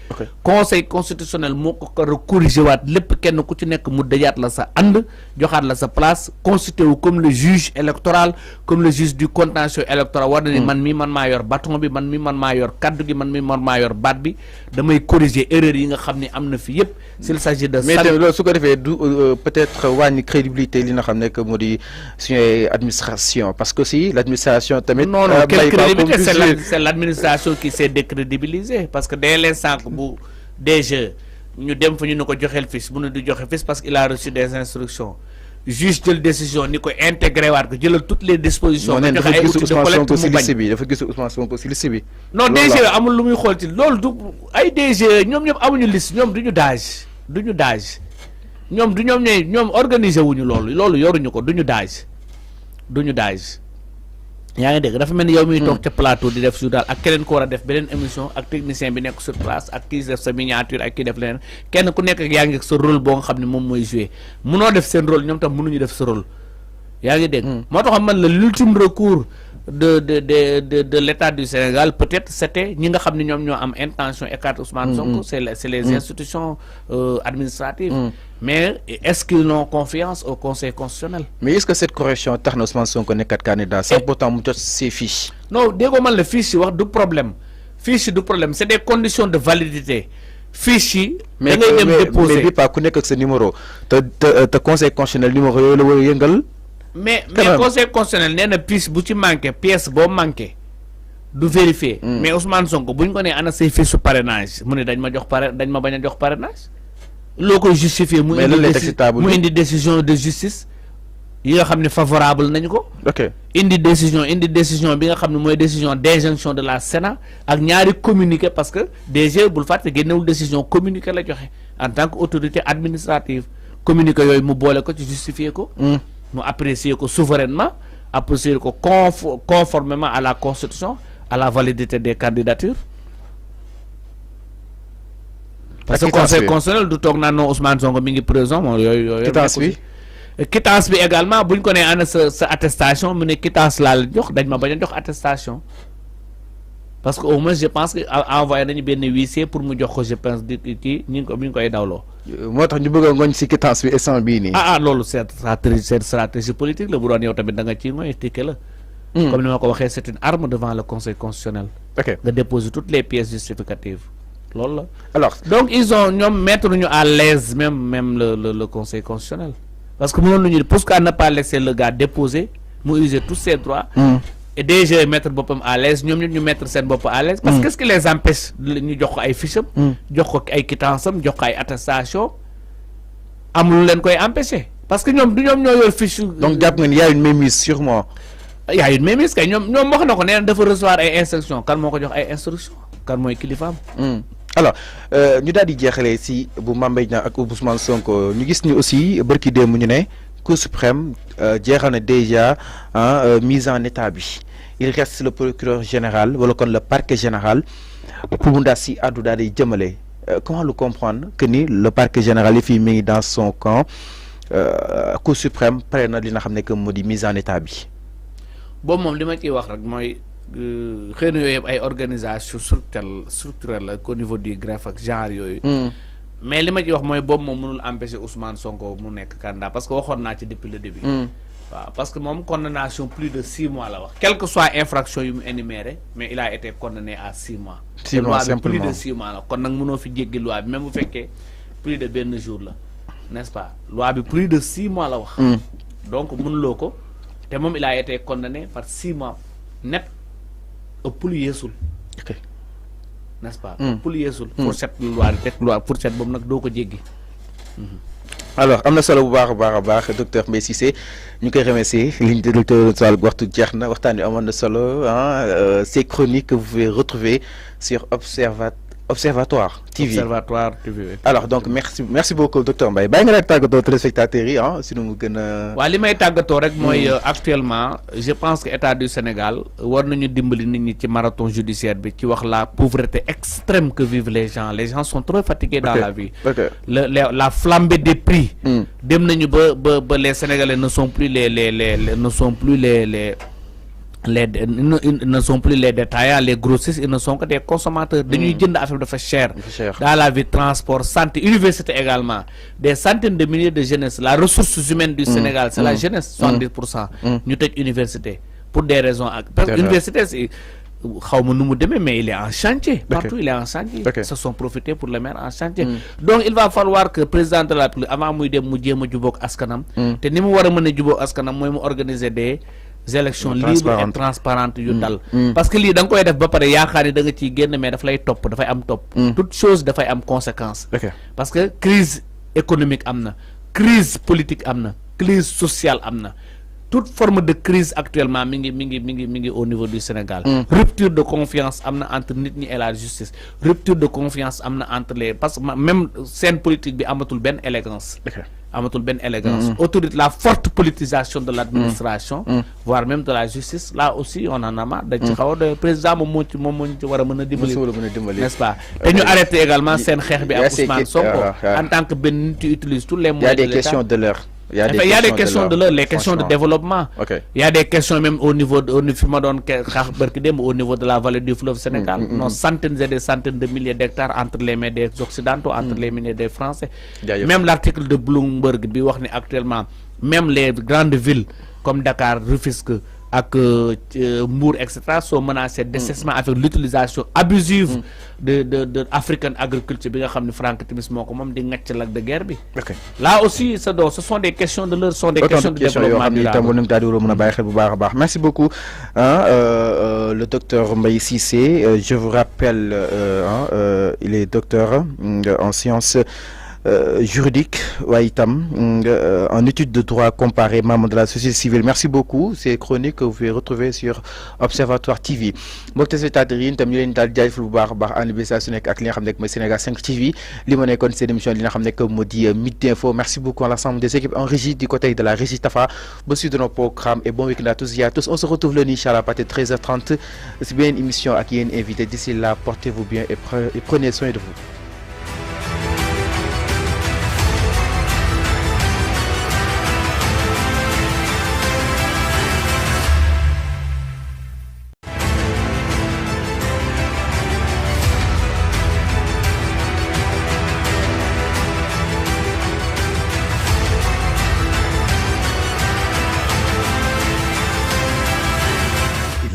conseil constitutionnel moo ko corrigé waat lépp kenn ku ci nekk mu dajaat la sa ànd joxaat la sa place constitué wu comme le juge électoral comme le juge du contentieux électoral war na ni man maa yor bâton bi man maa yor kaddu gi man maa yor baat bi damay corriger erreur yi nga xam ne am na fi yëpp s'il s'agit de mais loolu su ko defee du peut-être wàññi crédibilité li nga xam ne que moo di suñu administration parce que aussi l'administration tamit non quelle crédibilité c'est l'administration qui s'est décrédibilisée parce que dès l'instant que bu DG ñu dem fa ñu ne ko joxeel fiche bu ne du joxe fiche parce qu'il a reçu des instructions juge jël décision ni ko intégré waat ko jëlal toutes les dispositions. nga joxe ay outils de collecte mu bañ dafa gis Ousmane Sonko ci liste bi. non DG amul lu muy xool ci loolu du ay DG ñoom ñëpp amuñu liste ñoom duñu daaj ñoom ñoom organiser wuñu loolu yoruñu ko duñu daaj yaa ngi dégg dafa mel ni yow miy toog ca plateau di def journal ak keneen ko war a def beneen émission ak technicien bi nekk sur place ak kii def sa miniature ak kii def leneen kenn ku nekk yaa ngi sa rôle boo nga xam ne moom mooy jouer munoo def seen rôle ñoom tam mënuñu def sa rôle yaa ngi dégg moo tax man la l'ultime recours de l'État du Sénégal peut-être c'était ñi nga xam ne ñoom ñoo am intention écarter Ousmane Sonko c'est les institutions administratives mais est-ce qu'ils n'ont confiance au Conseil constitutionnel? Mais est-ce que cette correction tax na Ousmane Sonko nekkat candidat sans pourtant mu jot ses fiches? Non déggoo man la fiche yi wax du problème c'est des conditions de validité fiche yi da ngay dem déposer mais bi pas ku nekk ak sa numéro te Conseil constitutionnel numéro yooyu la war a yëngal. mais conseil constitutionnel nee na pièce bu ci manqué pièce boo manqué du vérifier. mais Ousmane Sonko bu ñu ko nee ana say fiche su parrainage mu ne dañ ma bañ a jox parrainage. loo koy justifier mu indi décision de justice yi nga xam ne favorable nañu ko. ok indi décision bi nga xam ne mooy décision d'injonction de la Sénat ak ñaari communiqué parce que DG bul fàtte génnewul décision communiqué la joxe en tant que autorité administrative communiqué yooyu mu boole ko ci justifier ko. mu apprécier ko souverainement apprécier ko conformément à la constitution à la validité des candidatures. parce que conseil constitutionnel du toog naan non Ousmane Sonko mi ngi prison moom yooyu. quittance bi également buñ ko nee ana sa attestation mu ne quittance laa la jox dañ ma bañ a jox attestation parce que au moins je pense que envoyé nañu benn huissier pour mu jox ko je pense di kii ñu ngi koy dawloo. moo tax ñu bëgg a ngoñ si quittance bi instant bii nii. loolu c'est stratégie politique la bu doon yow tamit da nga ciy ngoy tikke la. comme ni ma ko waxee c'est une arme devant le conseil constitutionnel. ok nga déposer toutes les pièces justificatives loolu la. alors donc ñoom mettre ñu à l'aise même le conseil constitutionnel. parce que mënoon nañu pourquoi ne pas laisser le gars déposer mu user tous ses droits. et déjà mettre boppam à l'aise ñoom ñu mettre seen bopp à l'aise parce que qu'est-ce qui les empêche ñu jox ko ay fiches am jox ko ay quittance am jox ko ay attestation amul leen koy empêcher parce que ñoom ñoo yor fiche. donc jàpp nga ni y a une mainmise sûrement. y a une mainmise kay ñoom wax na ko nee na dafa recevoir ay instructions kan moo ko jox ay instructions kan mooy kilifaam. alors ñu daal di jeexalee si bu Mame Mbaye Niang ak Ousmane Sonko ñu gis ni aussi barki démb ñu ne Cour suprême jeexal na déjà mise en état bi il reste le procureur général wala kon le parquet général pour mu daal si àddu daal di jëmale comment le comprendre que ni le parquet général yi fii mi ngi dans son camp Cour suprême pare na li nga xam ne que moo di mise en état bi. boobu moom li ma ciy wax rek mooy xëy na yooyu yëpp ay organisation structurelle la au niveau du greffe ak genre yooyu. mais li ma ci wax mooy boobu moom mënul empêcher Ousmane Sonko mu nekk candidat parce que waxoon naa ci depuis le début. waaw parce que moom condamnation plus de 6 mois la wax quelle que soit infraction yu mu énuméré mais il a été condamné à 6 mois. 6 mois simplement plus de 6 mois la kon nag mënoo fi jéggi loi bi même bu fekkee plus de benn jour la n'est-ce pas loi bi plus de 6 mois la wax donc mënuloo ko te moom il a été condamné par 6 mois net ëpp lu yeesul n'est-ce pas ëpp lu yeesul fourchette loi di teg loi fourchette boobu nag doo ko jéggi alors am na solo bu baax a baax docteur Mbaye Cissé ñu koy remercier ligne de docteur waxtu jeex na waxtaan wi amoon na solo ces chroniques que vous pouvez retrouver sur Observatoire TV. Observatoire TV. Alors donc merci beaucoup docteur Mbaye bàyyi nga nag tàggatoo téléspectateurs yi si nu mu gën a. waaw li may tàggatoo rek mooy actuellement je pense que état du Sénégal war nañu dimbali nit ñi ci marathon judiciaire bi ci wax la pauvreté extrême que vivent les gens sont trop fatigués dans la vie. La flambée des prix. dem nañu ba les Sénégalais ne sont plus ne sont plus les détaillants, les grossistes, ils ne sont que des consommateurs. Dañuy jënd affaire dafa cher. Dans la vie, transport, santé, université également. Des centaines de milliers de jeunesses. La ressource humaine du Sénégal, c'est la jeunesse, 70%. Ñu tëj université pour des raisons. Université, c'est xawma nu mu demee mais il est en chantier. Partout il est en chantier. Ils se sont profités pour le mettre en chantier. Donc il va falloir que président de la République avant muy dem mu jéem a jubóog askanam. te ni mu war a mën a jubóog askanam mooy mu organiser des élections libres et transparentes yu dal parce que lii da nga koy def ba pare yaakaar ni da nga ciy génn mais daf lay topp dafay am topp toute chose dafay am conséquence parce que crise économique am na crise politique am na crise sociale am na toute forme de crise actuellement mi ngi au niveau du Sénégal rupture de confiance am na entre nit ñi et la justice rupture de confiance am na entre les parce que même scène politique bi amatul benn élégance autorité la forte politisation de l'administration voire même de la justice là aussi on en a marre dañ ci xaw a président moom moo ci war a mën a dimbali n'est-ce pas te ñu arrêté également seen xeex bi ak Ousmane Sonko en tant que benn nit utilise tous les moyens de l'État. Il y a des questions de l'heure, les questions de développement. Il y a des questions même au niveau de la vallée du fleuve Sénégal. Nos centaines et des centaines de milliers d'hectares entre les mains des Occidentaux, entre les mains des Français. Même l'article de Bloomberg, actuellement, même les grandes villes comme Dakar, Rufisque, ak Mbour etc. sont menacés d'assèchement avec l'utilisation abusive de African agriculture bi nga xam ne Franck Timis moo ko moom di ngacc lac de guerre bi. Là aussi ce sont des questions de l'heure, sont des questions de développement durable. Merci beaucoup le docteur Mbaye Cissé. Je vous rappelle il est docteur en sciences juridique waaye itam en études de droit comparé, membre de la société civile. Merci beaucoup. Ces chroniques que vous pouvez retrouver sur Observatoire TV. mbokk téléspectateurs yi itam ñu leen daal jaajëfal bu baax a baax ànd bi saa su nekk ak li nga xam ne mooy Sénégal 5 TV li ma nekkoon seen émission li nga xam ne moo di Midi Info. Merci beaucoup à l'ensemble des équipes en régie du côté de la régie Tafa ba suite de nos programmes et bon week-end à tous et à tous. On se retrouve lundi inchallah à partir de 13h30 c'est bien une émission ak yéen invité. D'ici là portez-vous bien et prenez soin de vous.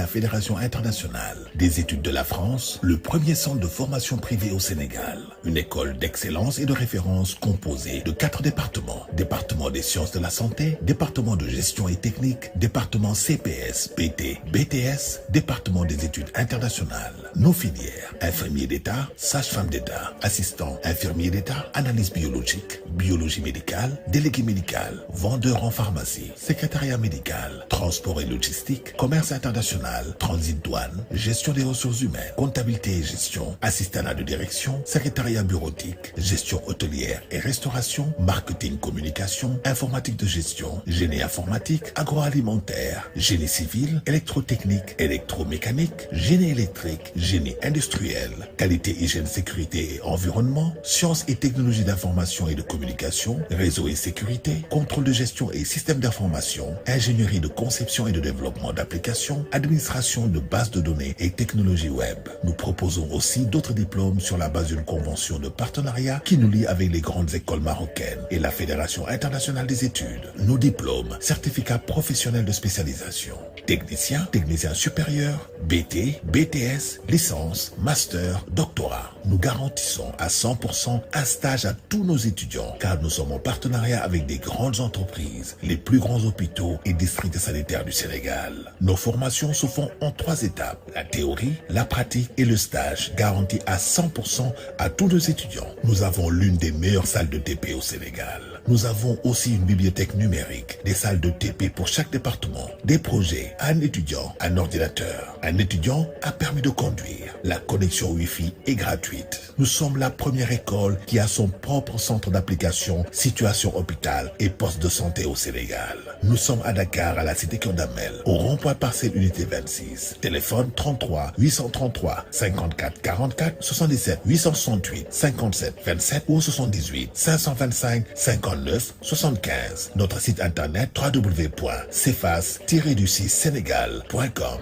Fédération internationale des études de la France, le premier centre de formation privée au Sénégal. Une école d'excellence et de référence composée de 4 départements. Département des sciences de la santé, département de gestion et technique, département CPS, BT, BTS, département des études internationales. Nos filières, infirmier d'État, sage-femme d'État, assistant, infirmier d'État, analyse biologique, biologie médicale, délégué médical, vendeur en pharmacie, secrétariat médical, transport et logistique, commerce international, transit douane, gestion des ressources humaines, comptabilité et gestion, assistanat de direction, secrétariat bureautique, gestion hôtelière et restauration, marketing communication, informatique de gestion, génie informatique, agroalimentaire, génie civil, électrotechnique, électromécanique, génie électrique, génie industriel, qualité, hygiène, sécurité et environnement, sciences et technologies d'information et de communication, réseau et sécurité, contrôle de gestion et système d'information, ingénierie de conception et de développement d'applications, administration de bases de données et technologies web. Nous proposons aussi d'autres diplômes sur la base d'une convention de partenariat qui nous lie avec les grandes écoles marocaines et la Fédération internationale des études. Nos diplômes, certificats professionnels de spécialisation, technicien, technicien supérieur, BT, BTS, licence, master, doctorat. Nous garantissons à 100% un stage à tous nos étudiants car nous sommes en partenariat avec des grandes entreprises, les plus grands hôpitaux et districts sanitaires du Sénégal. Nos formations se font en 3 étapes, la théorie, la pratique et le stage, garantis à 100% à tous nos étudiants. Nous avons l'une des meilleures salles de TP au Sénégal. Nous avons aussi une bibliothèque numérique, des salles de TP pour chaque département, des projets, un étudiant, un ordinateur, un étudiant, un permis de conduire. La connexion Wi-Fi est gratuite. Nous sommes la première école qui a son propre centre d'application, situation hôpital et poste de santé au Sénégal. Nous sommes à Dakar, à la cité Kondamel, au rond-point parcelle unité 26. Téléphone 33 833 54 44 77 868 57 27 ou 78 525 59 75. Notre site internet www.cefas-sénégal.com.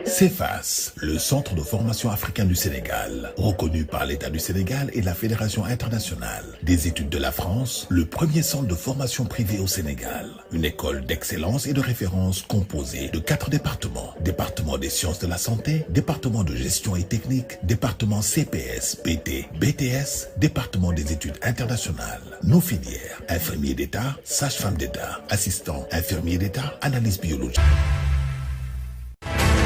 CEFAS, le centre de formation africain du Sénégal, reconnu par l'État du Sénégal et la Fédération internationale des études de la France, le premier centre de formation privé au Sénégal. Une école d'excellence et de référence composée de 4 départements. Département des sciences de la santé, département de gestion et technique, département CPS, PT, BTS, département des études internationales. Nos filières, infirmier d'État, sage-femme d'État, assistant, infirmier d'État, analyse biologique.